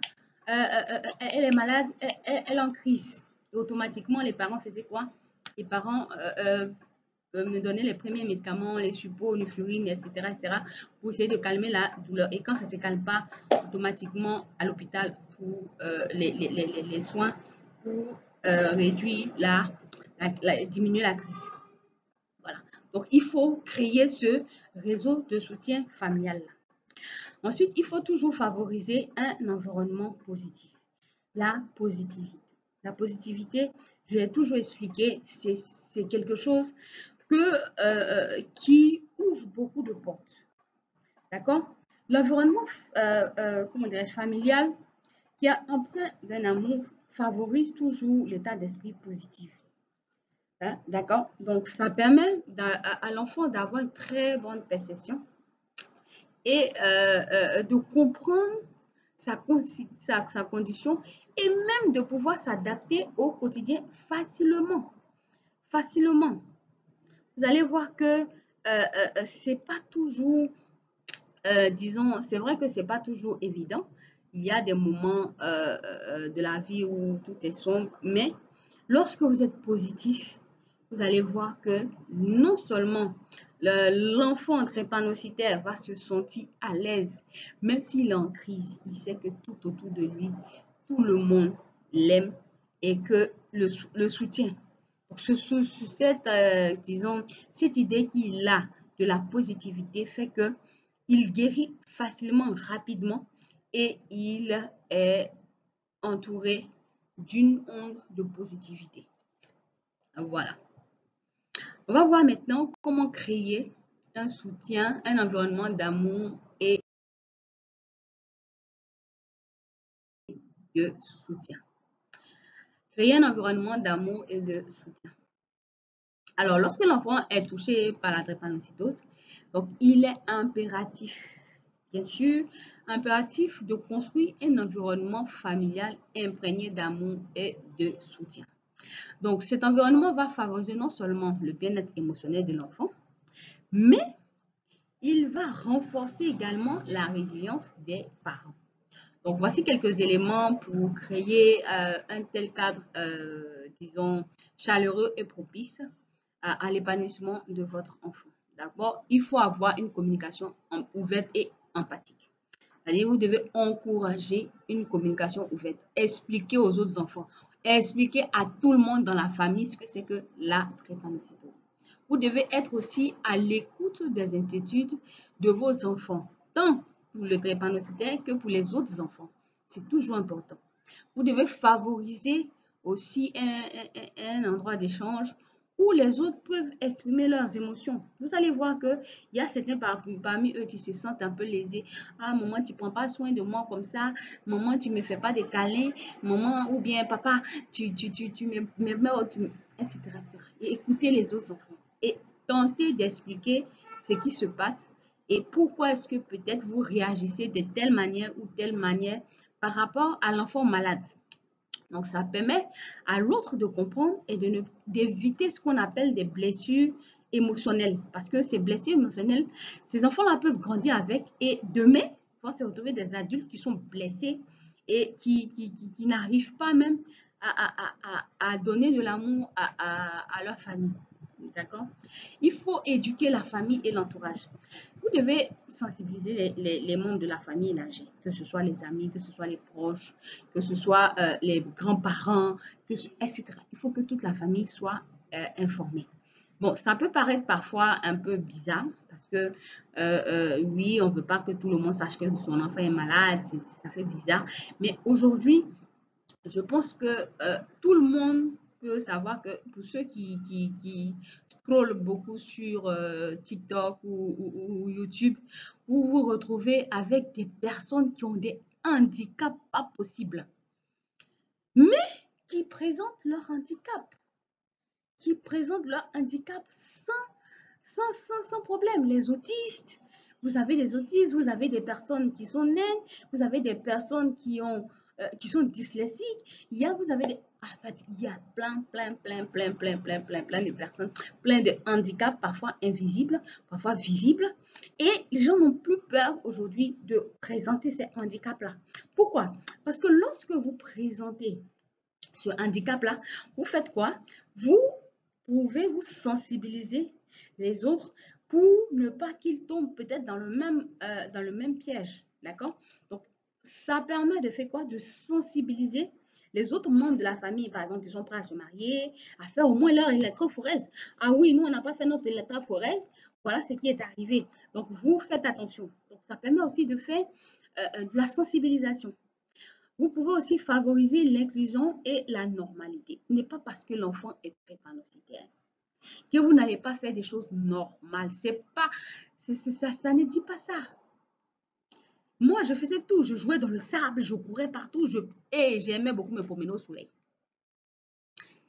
A: elle est malade, elle est en crise. Et automatiquement, les parents faisaient quoi? Les parents me donner les premiers médicaments, les suppos, les fluorines, etc., pour essayer de calmer la douleur. Et quand ça ne se calme pas, automatiquement à l'hôpital pour les soins, pour réduire diminuer la crise. Voilà. Donc, il faut créer ce réseau de soutien familial. Ensuite, il faut toujours favoriser un environnement positif. La positivité. La positivité, je l'ai toujours expliqué, c'est quelque chose qui ouvre beaucoup de portes. D'accord? L'environnement, comment dirais-je, familial, qui a empreint d'un amour, favorise toujours l'état d'esprit positif. Hein, d'accord? Donc, ça permet à l'enfant d'avoir une très bonne perception et de comprendre sa condition et même de pouvoir s'adapter au quotidien facilement. Facilement. Vous allez voir que c'est pas toujours, disons, c'est vrai que c'est pas toujours évident. Il y a des moments de la vie où tout est sombre, mais lorsque vous êtes positif, vous allez voir que non seulement l'enfant drépanocytaire va se sentir à l'aise, même s'il est en crise, il sait que tout autour de lui, tout le monde l'aime et que le soutient. Donc, cette, disons, cette idée qu'il a de la positivité fait que il guérit facilement, rapidement et il est entouré d'une onde de positivité. Voilà. On va voir maintenant comment créer un soutien, un environnement d'amour et de soutien. Créer un environnement d'amour et de soutien. Alors, lorsque l'enfant est touché par la drépanocytose, donc il est impératif, bien sûr, impératif de construire un environnement familial imprégné d'amour et de soutien. Donc, cet environnement va favoriser non seulement le bien-être émotionnel de l'enfant, mais il va renforcer également la résilience des parents. Donc, voici quelques éléments pour créer un tel cadre, disons, chaleureux et propice à l'épanouissement de votre enfant. D'abord, il faut avoir une communication ouverte et empathique. C'est-à-dire, vous devez encourager une communication ouverte. Expliquer aux autres enfants, expliquer à tout le monde dans la famille ce que c'est que la drépanocytose. Vous devez être aussi à l'écoute des inquiétudes de vos enfants, tant pour le drépanocytaire que pour les autres enfants. C'est toujours important. Vous devez favoriser aussi un endroit d'échange où les autres peuvent exprimer leurs émotions. Vous allez voir qu'il y a certains parmi eux qui se sentent un peu lésés. Ah, maman, tu ne prends pas soin de moi comme ça. Maman, tu ne me fais pas des câlins. Maman, ou bien papa, tu me mets, etc., etc. Et écoutez les autres enfants. Et tentez d'expliquer ce qui se passe et pourquoi est-ce que peut-être vous réagissez de telle manière ou telle manière par rapport à l'enfant malade. Donc, ça permet à l'autre de comprendre et d'éviter ce qu'on appelle des blessures émotionnelles. Parce que ces blessures émotionnelles, ces enfants-là peuvent grandir avec et demain, vont se retrouver des adultes qui sont blessés et qui n'arrivent pas même à donner de l'amour à leur famille. D'accord? Il faut éduquer la famille et l'entourage. Vous devez sensibiliser les membres de la famille élargie, que ce soit les amis, que ce soit les proches, que ce soit les grands-parents, etc. Il faut que toute la famille soit informée. Bon, ça peut paraître parfois un peu bizarre parce que oui, on ne veut pas que tout le monde sache que son enfant est malade, ça fait bizarre. Mais aujourd'hui, je pense que tout le monde peut savoir que pour ceux qui scrollent beaucoup sur TikTok ou YouTube, vous vous retrouvez avec des personnes qui ont des handicaps pas possibles, mais qui présentent leur handicap, sans problème. Les autistes, vous avez des autistes, vous avez des personnes qui sont naines, vous avez des personnes qui sont dyslexiques. Vous avez en fait, il y a plein de personnes, plein de handicaps, parfois invisibles, parfois visibles. Et les gens n'ont plus peur aujourd'hui de présenter ces handicaps-là. Pourquoi? Parce que lorsque vous présentez ce handicap-là, vous faites quoi? Vous pouvez vous sensibiliser les autres pour ne pas qu'ils tombent peut-être dans dans le même piège. D'accord? Donc, ça permet de faire quoi? De sensibiliser les autres membres de la famille, par exemple, qui sont prêts à se marier, à faire au moins leur électrophorèse. Ah oui, nous, on n'a pas fait notre électrophorèse. Voilà ce qui est arrivé. Donc, vous faites attention. Donc, ça permet aussi de faire de la sensibilisation. Vous pouvez aussi favoriser l'inclusion et la normalité. Ce n'est pas parce que l'enfant est drépanocytaire que vous n'allez pas faire des choses normales. C'est pas, ça ne dit pas ça. Moi, je faisais tout. Je jouais dans le sable, je courais partout, et j'aimais beaucoup me promener au soleil.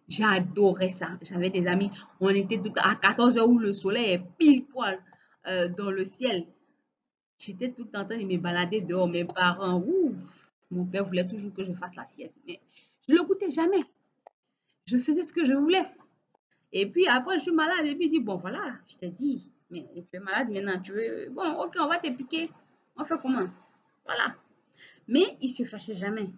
A: J'adorais ça. J'avais des amis, on était à 14 heures où le soleil est pile poil dans le ciel. J'étais tout le temps en train de me balader dehors. Mes parents, ouf, mon père voulait toujours que je fasse la sieste, mais je ne l'écoutais jamais. Je faisais ce que je voulais. Et puis après, je suis malade. Et puis il dit, bon, voilà, je t'ai dit, mais tu es malade maintenant. Tu veux, bon, ok, on va te piquer. On fait comment? Voilà. Mais il se fâchait jamais.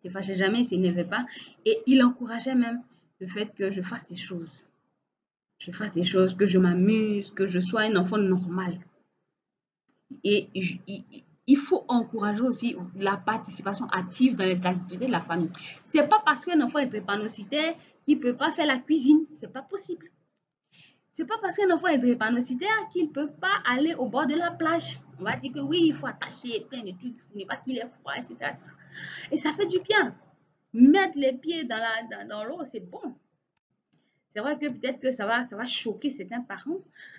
A: Il se fâchait jamais, il s'énervait pas. Et il encourageait même le fait que je fasse des choses. Je fasse des choses, que je m'amuse, que je sois un enfant normal. Et il faut encourager aussi la participation active dans les activités de la famille. C'est pas parce qu'un enfant est drépanocytaire qu'il ne peut pas faire la cuisine. C'est pas possible. C'est pas parce qu'un enfant est drépanocytaire qu'ils ne peuvent pas aller au bord de la plage. On va dire que oui, il faut attacher plein de trucs, il ne faut pas qu'il ait froid, etc. Et ça fait du bien. Mettre les pieds dans l'eau, c'est bon. C'est vrai que peut-être que ça va choquer certains parents,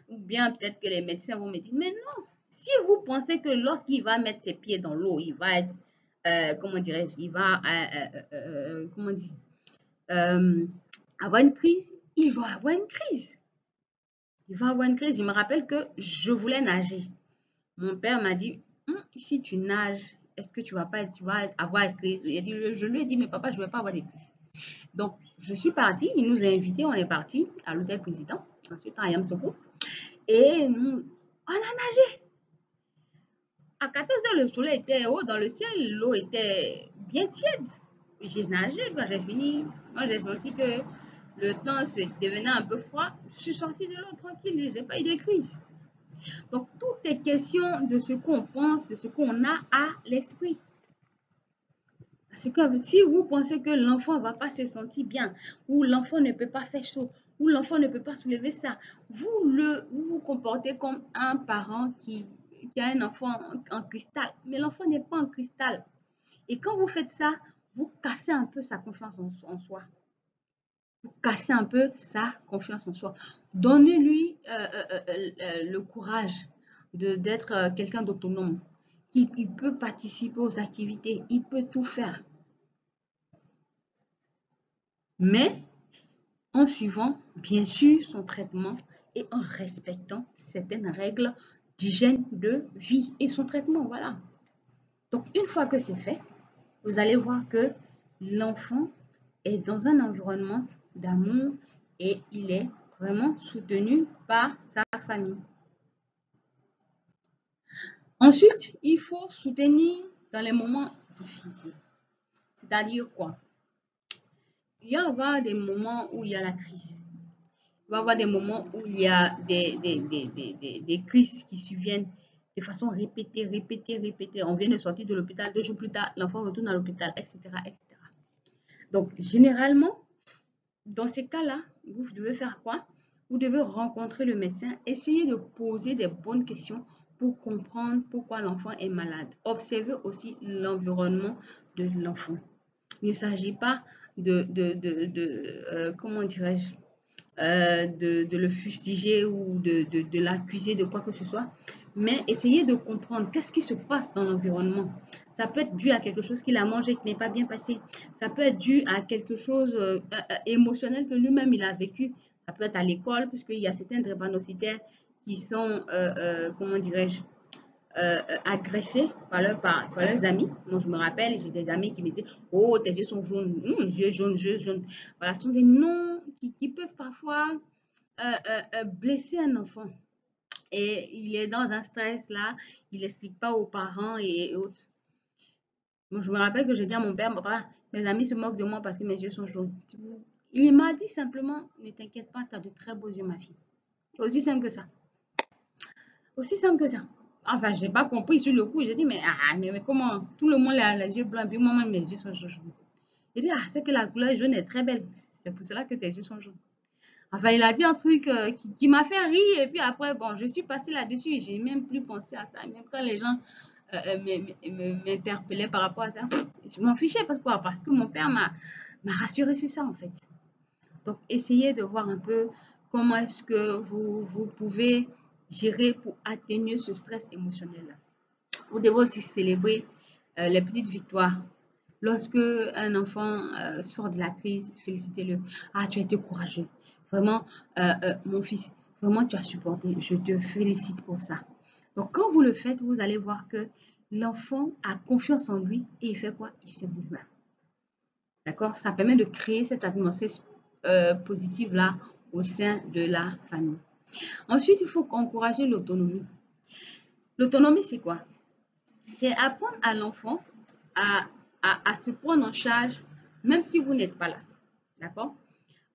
A: ou bien peut-être que les médecins vont me dire, mais non, si vous pensez que lorsqu'il va mettre ses pieds dans l'eau, il va être, comment dirais-je, il va, comment dire, avoir une crise, il va avoir une crise. Il va avoir une crise. Je me rappelle que je voulais nager. Mon père m'a dit, si tu nages, est-ce que tu vas avoir une crise? Je lui ai dit, mais papa, je ne vais pas avoir de crise. Donc, je suis partie, il nous a invités, on est parti à l'hôtel président, ensuite à Yamsoko, et nous, on a nagé. À 14 heures, le soleil était haut dans le ciel, l'eau était bien tiède. J'ai nagé, quand j'ai fini, quand j'ai senti que le temps se devenait un peu froid, je suis sortie de l'eau tranquille, j'ai pas eu de crise. Donc, tout est question de ce qu'on pense, de ce qu'on a à l'esprit. Parce que si vous pensez que l'enfant ne va pas se sentir bien, ou l'enfant ne peut pas faire chaud, ou l'enfant ne peut pas soulever ça, vous vous comportez comme un parent qui a un enfant en cristal. Mais l'enfant n'est pas en cristal. Et quand vous faites ça, vous cassez un peu sa confiance en soi. Vous cassez un peu sa confiance en soi. Donnez-lui le courage d'être quelqu'un d'autonome. Il peut participer aux activités, il peut tout faire. Mais en suivant bien sûr son traitement et en respectant certaines règles d'hygiène de vie et son traitement, voilà. Donc une fois que c'est fait, vous allez voir que l'enfant est dans un environnement d'amour et il est vraiment soutenu par sa famille. Ensuite, il faut soutenir dans les moments difficiles. C'est-à-dire quoi? Il va y avoir des moments où il y a la crise. Il va y avoir des moments où il y a des crises qui surviennent de façon répétée, répétée, répétée. On vient de sortir de l'hôpital, 2 jours plus tard, l'enfant retourne à l'hôpital, etc., etc. Donc, généralement, dans ces cas-là, vous devez faire quoi? Vous devez rencontrer le médecin, essayer de poser des bonnes questions pour comprendre pourquoi l'enfant est malade. Observez aussi l'environnement de l'enfant. Il ne s'agit pas comment dirais-je, de le fustiger ou de l'accuser de quoi que ce soit, mais essayez de comprendre qu'est-ce qui se passe dans l'environnement. Ça peut être dû à quelque chose qu'il a mangé qui n'est pas bien passé. Ça peut être dû à quelque chose émotionnel que lui-même il a vécu. Ça peut être à l'école, puisqu'il y a certains drépanocytaires qui sont, comment dirais-je, agressés par leurs amis. Moi, je me rappelle, j'ai des amis qui me disaient, oh, tes yeux sont jaunes, yeux jaunes, yeux jaunes. Voilà, ce sont des noms qui peuvent parfois blesser un enfant. Et il est dans un stress là, il n'explique pas aux parents et autres. Moi, je me rappelle que j'ai dit à mon père, papa, mes amis se moquent de moi parce que mes yeux sont jaunes. Il m'a dit simplement, ne t'inquiète pas, tu as de très beaux yeux, ma fille. C'est aussi simple que ça. Aussi simple que ça. Enfin, je n'ai pas compris sur le coup. J'ai dit, mais comment? Tout le monde a les yeux blancs, puis moi, mes yeux sont jaunes. J'ai dit, c'est que la couleur jaune est très belle. C'est pour cela que tes yeux sont jaunes. Enfin, il a dit un truc qui m'a fait rire. Et puis après, bon, je suis passée là-dessus et j'ai même plus pensé à ça. Même quand les gens m'interpellait par rapport à ça, je m'en fichais parce que mon père m'a rassuré sur ça en fait. Donc, essayez de voir un peu comment est-ce que vous pouvez gérer pour atténuer ce stress émotionnel-là. Vous devez aussi célébrer les petites victoires. Lorsque un enfant sort de la crise, félicitez-le. Ah, tu as été courageux. Vraiment, mon fils, vraiment, tu as supporté. Je te félicite pour ça. Donc, quand vous le faites, vous allez voir que l'enfant a confiance en lui et il fait quoi? Il s'émoue. D'accord? Ça permet de créer cette atmosphère positive-là au sein de la famille. Ensuite, il faut encourager l'autonomie. L'autonomie, c'est quoi? C'est apprendre à l'enfant à, à se prendre en charge, même si vous n'êtes pas là. D'accord?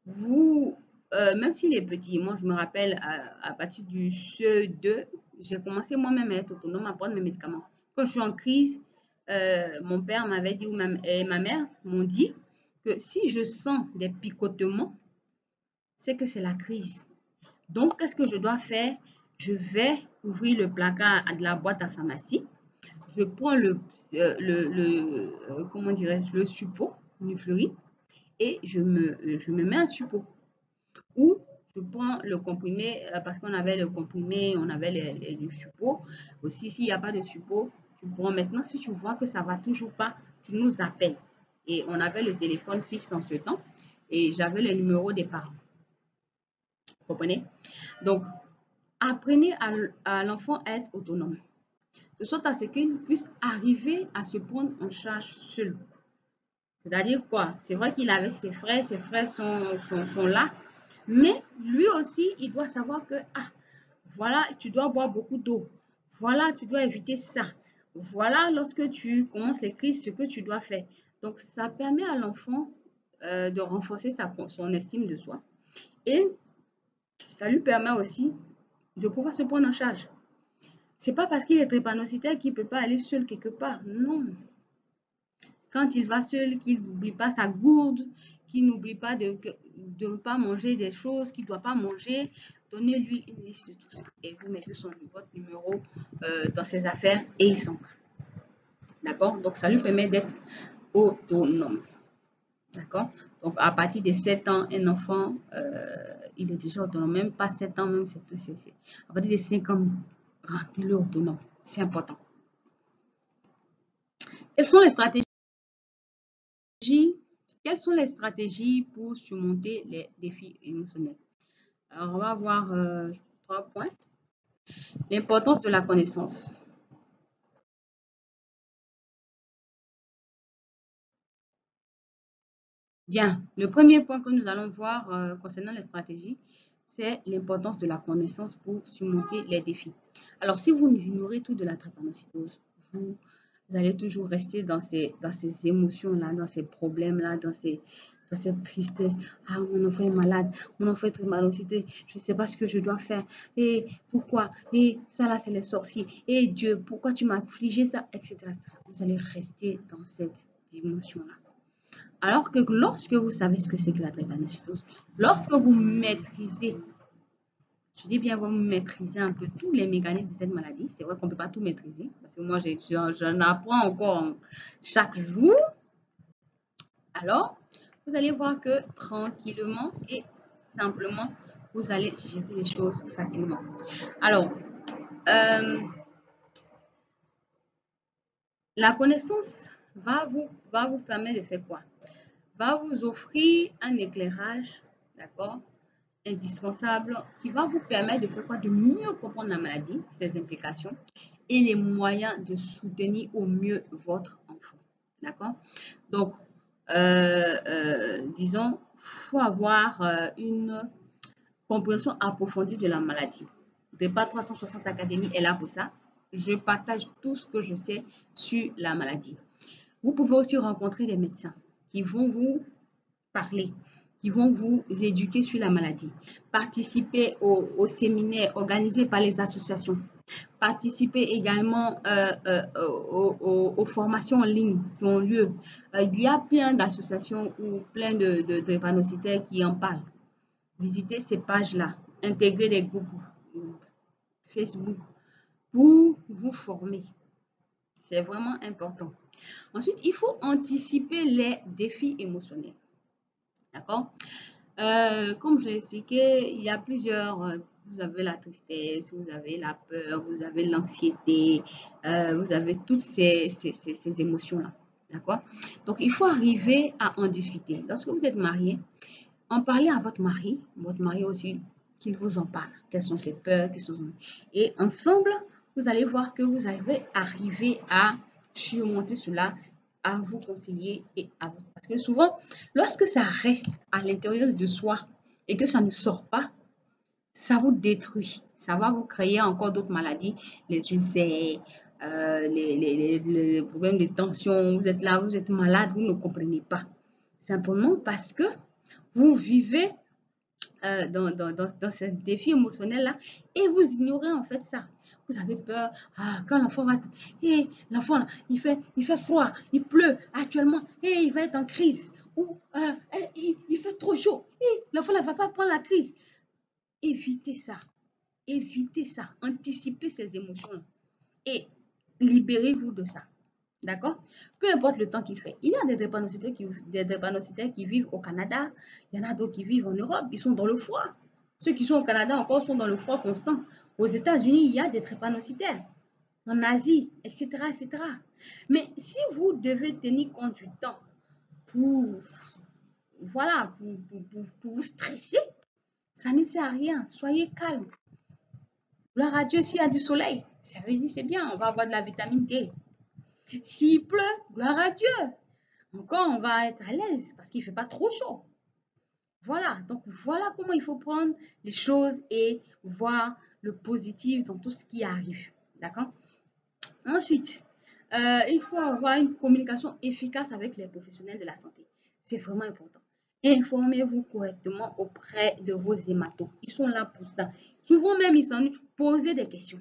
A: Vous, même s'il est petit, moi je me rappelle à partir du CE2, j'ai commencé moi-même à être autonome, à prendre mes médicaments. Quand je suis en crise, mon père m'avait dit, et ma mère m'ont dit que si je sens des picotements, c'est que c'est la crise. Donc, qu'est-ce que je dois faire? Je vais ouvrir le placard de la boîte à pharmacie. Je prends comment dirais-je, le suppôt, Nufleury, et je me mets un suppôt. Ou je prends le comprimé, parce qu'on avait le comprimé, on avait le suppôt. Aussi, s'il n'y a pas de suppôt, tu prends maintenant, si tu vois que ça ne va toujours pas, tu nous appelles. Et on avait le téléphone fixe en ce temps, et j'avais le numéro des parents. Vous comprenez? Donc, apprenez à l'enfant à être autonome, de sorte à ce qu'il puisse arriver à se prendre en charge seul. C'est-à-dire quoi? C'est vrai qu'il avait ses frères sont là, mais lui aussi, il doit savoir que, ah, voilà, tu dois boire beaucoup d'eau. Voilà, tu dois éviter ça. Voilà, lorsque tu commences les crises, ce que tu dois faire. Donc, ça permet à l'enfant de renforcer son estime de soi. Et ça lui permet aussi de pouvoir se prendre en charge. C'est pas parce qu'il est drépanocytaire qu'il ne peut pas aller seul quelque part. Non. Quand il va seul, qu'il n'oublie pas sa gourde, qu'il n'oublie pas de ne pas manger des choses qu'il ne doit pas manger, donnez-lui une liste de tout ça. Et vous mettez votre numéro dans ses affaires et il s'en va. D'accord? Donc, ça lui permet d'être autonome. D'accord? Donc, à partir de 7 ans, un enfant, il est déjà autonome. Même pas 7 ans, même à partir de 5 ans, rendez-le autonome. C'est important. Quelles sont les stratégies Quelles sont les stratégies pour surmonter les défis émotionnels? Alors, on va voir 3 points. L'importance de la connaissance. Bien, le premier point que nous allons voir concernant les stratégies, c'est l'importance de la connaissance pour surmonter les défis. Alors, si vous ignorez tout de la drépanocytose, vous allez toujours rester dans ces émotions-là, dans ces problèmes-là, dans cette tristesse. Ah, mon enfant est malade, mon enfant est drépanocyté, je ne sais pas ce que je dois faire. Et pourquoi? Et ça là, c'est les sorciers. Et Dieu, pourquoi tu m'as affligé ça, etc. Vous allez rester dans cette émotion-là. Alors que lorsque vous savez ce que c'est que la drépanocytose, lorsque vous maîtrisez, je dis bien vous maîtrisez un peu tous les mécanismes de cette maladie, c'est vrai qu'on ne peut pas tout maîtriser, parce que moi j'en apprends encore chaque jour, alors vous allez voir que tranquillement et simplement, vous allez gérer les choses facilement. Alors, la connaissance va vous permettre de faire quoi? Va vous offrir un éclairage, d'accord, indispensable, qui va vous permettre de faire quoi? De mieux comprendre la maladie, ses implications et les moyens de soutenir au mieux votre enfant. D'accord? Donc, disons, il faut avoir une compréhension approfondie de la maladie. Départ 360 Académie est là pour ça. Je partage tout ce que je sais sur la maladie. Vous pouvez aussi rencontrer des médecins qui vont vous parler, qui vont vous éduquer sur la maladie. Participer aux séminaires organisés par les associations. Participer également aux formations en ligne qui ont lieu. Il y a plein d'associations ou plein de drépanocytaires qui en parlent. Visitez ces pages-là. Intégrez des groupes Facebook pour vous former. C'est vraiment important. Ensuite, il faut anticiper les défis émotionnels. D'accord? Comme je l'ai expliqué, il y a plusieurs. Vous avez la tristesse, vous avez la peur, vous avez l'anxiété, vous avez toutes ces émotions-là. D'accord? Donc, il faut arriver à en discuter. Lorsque vous êtes marié, en parler à votre mari aussi, qu'il vous en parle. Quelles sont ses peurs, et ensemble, vous allez voir que vous allez arriver à surmonter cela, à vous conseiller et à vous. Parce que souvent, lorsque ça reste à l'intérieur de soi et que ça ne sort pas, ça vous détruit. Ça va vous créer encore d'autres maladies, les ulcères, les problèmes de tension. Vous êtes là, vous êtes malade, vous ne comprenez pas. Simplement parce que vous vivez dans ce défi émotionnel-là et vous ignorez en fait ça. Vous avez peur, quand l'enfant va... Et l'enfant, il fait froid, il pleut actuellement, et il va être en crise. Ou il fait trop chaud, et l'enfant ne va pas prendre la crise. Évitez ça. Évitez ça. Anticipez ces émotions et libérez-vous de ça. D'accord? Peu importe le temps qu'il fait. Il y a des drépanocytaires qui vivent au Canada. Il y en a d'autres qui vivent en Europe. Ils sont dans le froid. Ceux qui sont au Canada encore sont dans le froid constant. Aux États-Unis, il y a des drépanocytaires. En Asie, etc., etc. Mais si vous devez tenir compte du temps pour, voilà, pour vous stresser, ça ne sert à rien. Soyez calme. Gloire à Dieu, s'il y a du soleil, ça veut dire c'est bien, on va avoir de la vitamine D. S'il pleut, gloire à Dieu. Encore, on va être à l'aise parce qu'il ne fait pas trop chaud. Voilà, donc voilà comment il faut prendre les choses et voir le positif dans tout ce qui arrive. D'accord? Ensuite, il faut avoir une communication efficace avec les professionnels de la santé. C'est vraiment important. Informez-vous correctement auprès de vos hématos. Ils sont là pour ça. Souvent même, ils s'ennuient. Posez des questions.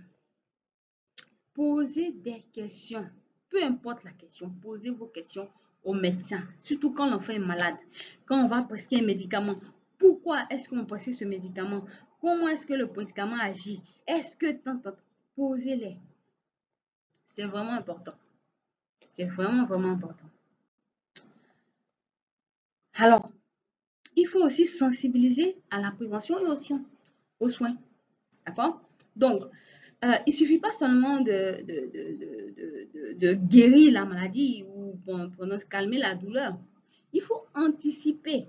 A: Posez des questions. Peu importe la question, posez vos questions au médecin. Surtout quand l'enfant est malade. Quand on va prescrire un médicament. Pourquoi est-ce qu'on prescrit ce médicament? Comment est-ce que le médicament agit? Est-ce que... Posez-les. C'est vraiment important. C'est vraiment, vraiment important. Alors, il faut aussi sensibiliser à la prévention et aussi aux soins. D'accord? Donc, il ne suffit pas seulement de guérir la maladie ou pour calmer la douleur. Il faut anticiper.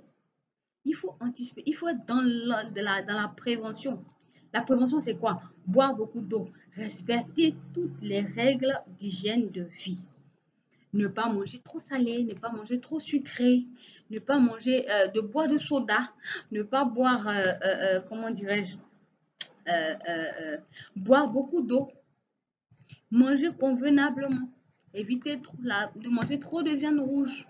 A: Il faut anticiper. Il faut être dans la prévention. La prévention, c'est quoi? Boire beaucoup d'eau. Respecter toutes les règles d'hygiène de vie. Ne pas manger trop salé, ne pas manger trop sucré, ne pas manger de boire de soda, ne pas boire, comment dirais-je, boire beaucoup d'eau, manger convenablement, éviter de manger trop de viande rouge,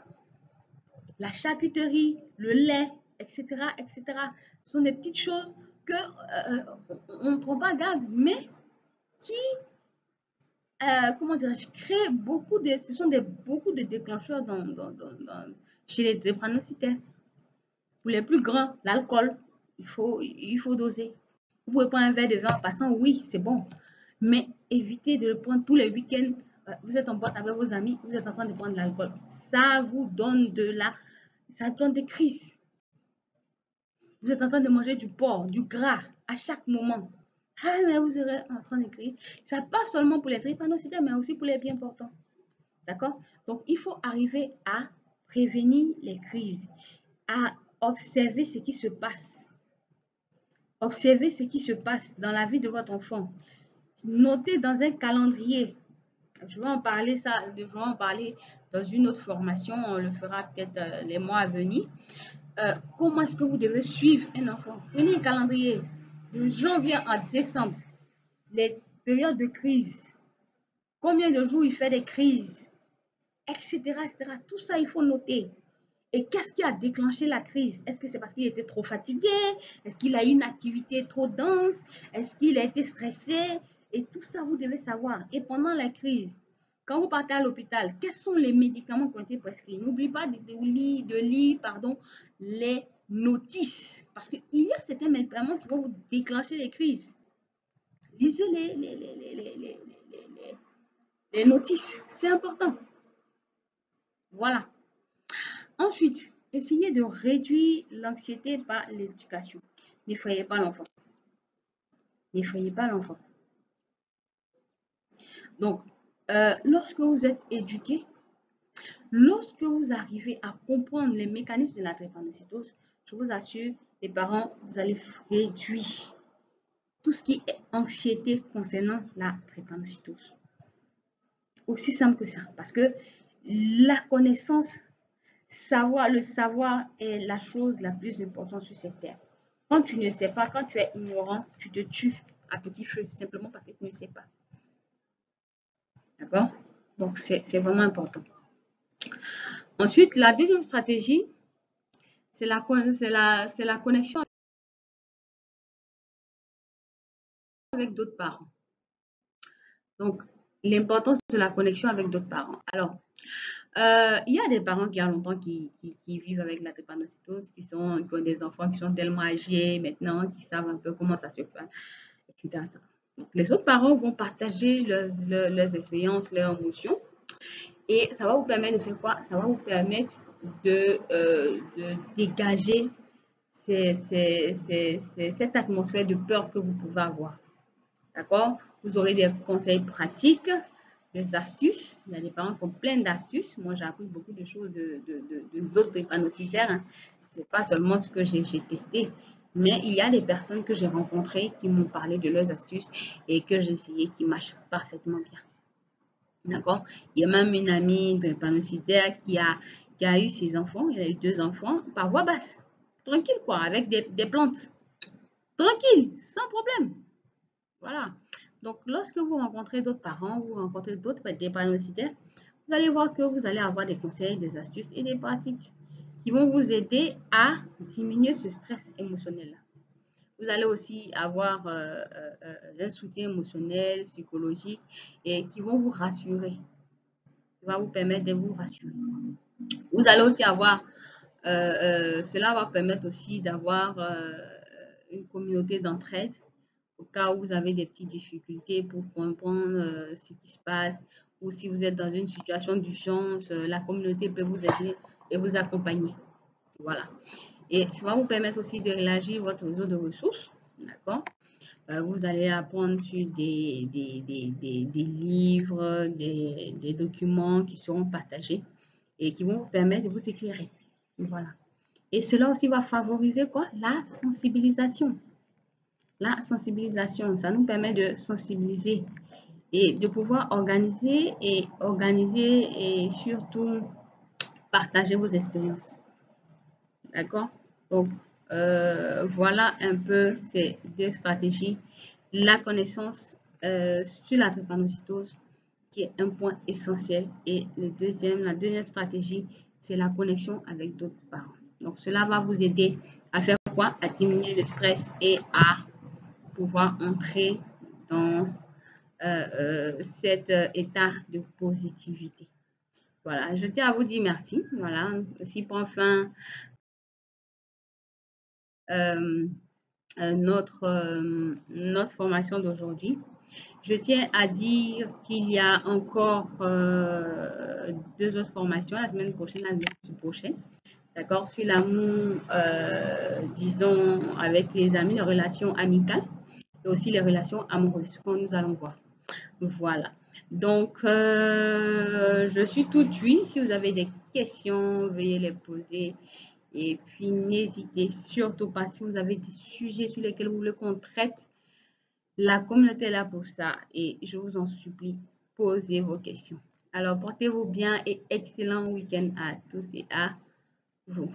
A: la charcuterie, le lait, etc., etc. Ce sont des petites choses que on ne prend pas garde, mais qui, comment dirais-je, créent ce sont beaucoup de déclencheurs chez les drépanocytaires. Pour les plus grands, l'alcool, il faut doser. Vous pouvez prendre un verre de vin en passant, oui, c'est bon. Mais évitez de le prendre tous les week-ends. Vous êtes en boîte avec vos amis, vous êtes en train de prendre de l'alcool. Ça vous donne ça donne des crises. Vous êtes en train de manger du porc, du gras à chaque moment. Ah, mais vous serez en train de crier. Ça pas seulement pour les drépanocytaires, mais aussi pour les bien portants. D'accord? Donc, il faut arriver à prévenir les crises, à observer ce qui se passe. Observez ce qui se passe dans la vie de votre enfant. Notez dans un calendrier. Je vais en parler dans une autre formation. On le fera peut-être les mois à venir. Comment est-ce que vous devez suivre un enfant? Prenez un calendrier de janvier à décembre. Les périodes de crise. Combien de jours il fait des crises, etc., etc. Tout ça, il faut noter. Et qu'est-ce qui a déclenché la crise? Est-ce que c'est parce qu'il était trop fatigué? Est-ce qu'il a eu une activité trop dense? Est-ce qu'il a été stressé? Et tout ça, vous devez savoir. Et pendant la crise, quand vous partez à l'hôpital, quels sont les médicaments qui ont été prescrits? N'oubliez pas de lire les notices. Parce qu'il y a certains médicaments qui vont vous déclencher les crises. Lisez les notices. C'est important. Voilà. Ensuite, essayez de réduire l'anxiété par l'éducation. N'effrayez pas l'enfant. N'effrayez pas l'enfant. Donc, lorsque vous êtes éduqué, lorsque vous arrivez à comprendre les mécanismes de la drépanocytose, je vous assure, les parents, vous allez réduire tout ce qui est anxiété concernant la drépanocytose. Aussi simple que ça. Parce que la connaissance, le savoir est la chose la plus importante sur cette terre. Quand tu ne sais pas, quand tu es ignorant, tu te tues à petit feu, simplement parce que tu ne sais pas. D'accord? Donc, c'est vraiment important. Ensuite, la deuxième stratégie, c'est la connexion avec d'autres parents. Donc, l'importance de la connexion avec d'autres parents. Alors, il y a des parents qui, il y a longtemps, qui vivent avec la drépanocytose, qui ont des enfants qui sont tellement âgés maintenant, qui savent un peu comment ça se fait, etc. Donc, les autres parents vont partager leurs expériences, leurs émotions. Et ça va vous permettre de faire quoi? Ça va vous permettre de dégager cette atmosphère de peur que vous pouvez avoir. D'accord? Vous aurez des conseils pratiques, des astuces. Il y a des parents qui ont plein d'astuces. Moi, j'ai appris beaucoup de choses d'autres drépanocytaires. Hein. Ce n'est pas seulement ce que j'ai testé. Mais il y a des personnes que j'ai rencontrées qui m'ont parlé de leurs astuces et que j'ai essayé qui marchent parfaitement bien. D'accord? Il y a même une amie drépanocytaire qui a eu ses enfants. Elle a eu 2 enfants par voie basse. Tranquille, quoi, avec des plantes. Tranquille, sans problème. Voilà. Donc, lorsque vous rencontrez d'autres parents, vous rencontrez d'autres drépanocytaires, vous allez voir que vous allez avoir des conseils, des astuces et des pratiques qui vont vous aider à diminuer ce stress émotionnel-là. Vous allez aussi avoir un soutien émotionnel, psychologique et qui vont vous rassurer. Qui va vous permettre de vous rassurer. Vous allez aussi avoir, cela va permettre aussi d'avoir une communauté d'entraide au cas où vous avez des petites difficultés pour comprendre ce qui se passe ou si vous êtes dans une situation d'urgence, la communauté peut vous aider et vous accompagner. Voilà. Et ça va vous permettre aussi d'élargir votre réseau de ressources. D'accord? Vous allez apprendre sur des livres, des documents qui seront partagés et qui vont vous permettre de vous éclairer. Voilà. Et cela aussi va favoriser quoi? La sensibilisation. La sensibilisation, ça nous permet de sensibiliser et de pouvoir organiser et surtout partager vos expériences. D'accord? Donc, voilà un peu ces 2 stratégies. La connaissance sur la drépanocytose, qui est un point essentiel. Et la deuxième stratégie, c'est la connexion avec d'autres parents. Donc, cela va vous aider à faire quoi? À diminuer le stress et à pouvoir entrer dans cet état de positivité. Voilà, je tiens à vous dire merci. Voilà, aussi pour fin notre formation d'aujourd'hui. Je tiens à dire qu'il y a encore 2 autres formations la semaine prochaine, la semaine prochaine. D'accord, sur l'amour, disons, avec les amis, les relations amicales et aussi les relations amoureuses, que nous allons voir. Voilà. Donc, je suis tout oui. Si vous avez des questions, veuillez les poser. Et puis, n'hésitez surtout pas, si vous avez des sujets sur lesquels vous voulez qu'on traite, la communauté est là pour ça. Et je vous en supplie, posez vos questions. Alors, portez-vous bien et excellent week-end à tous et à vous.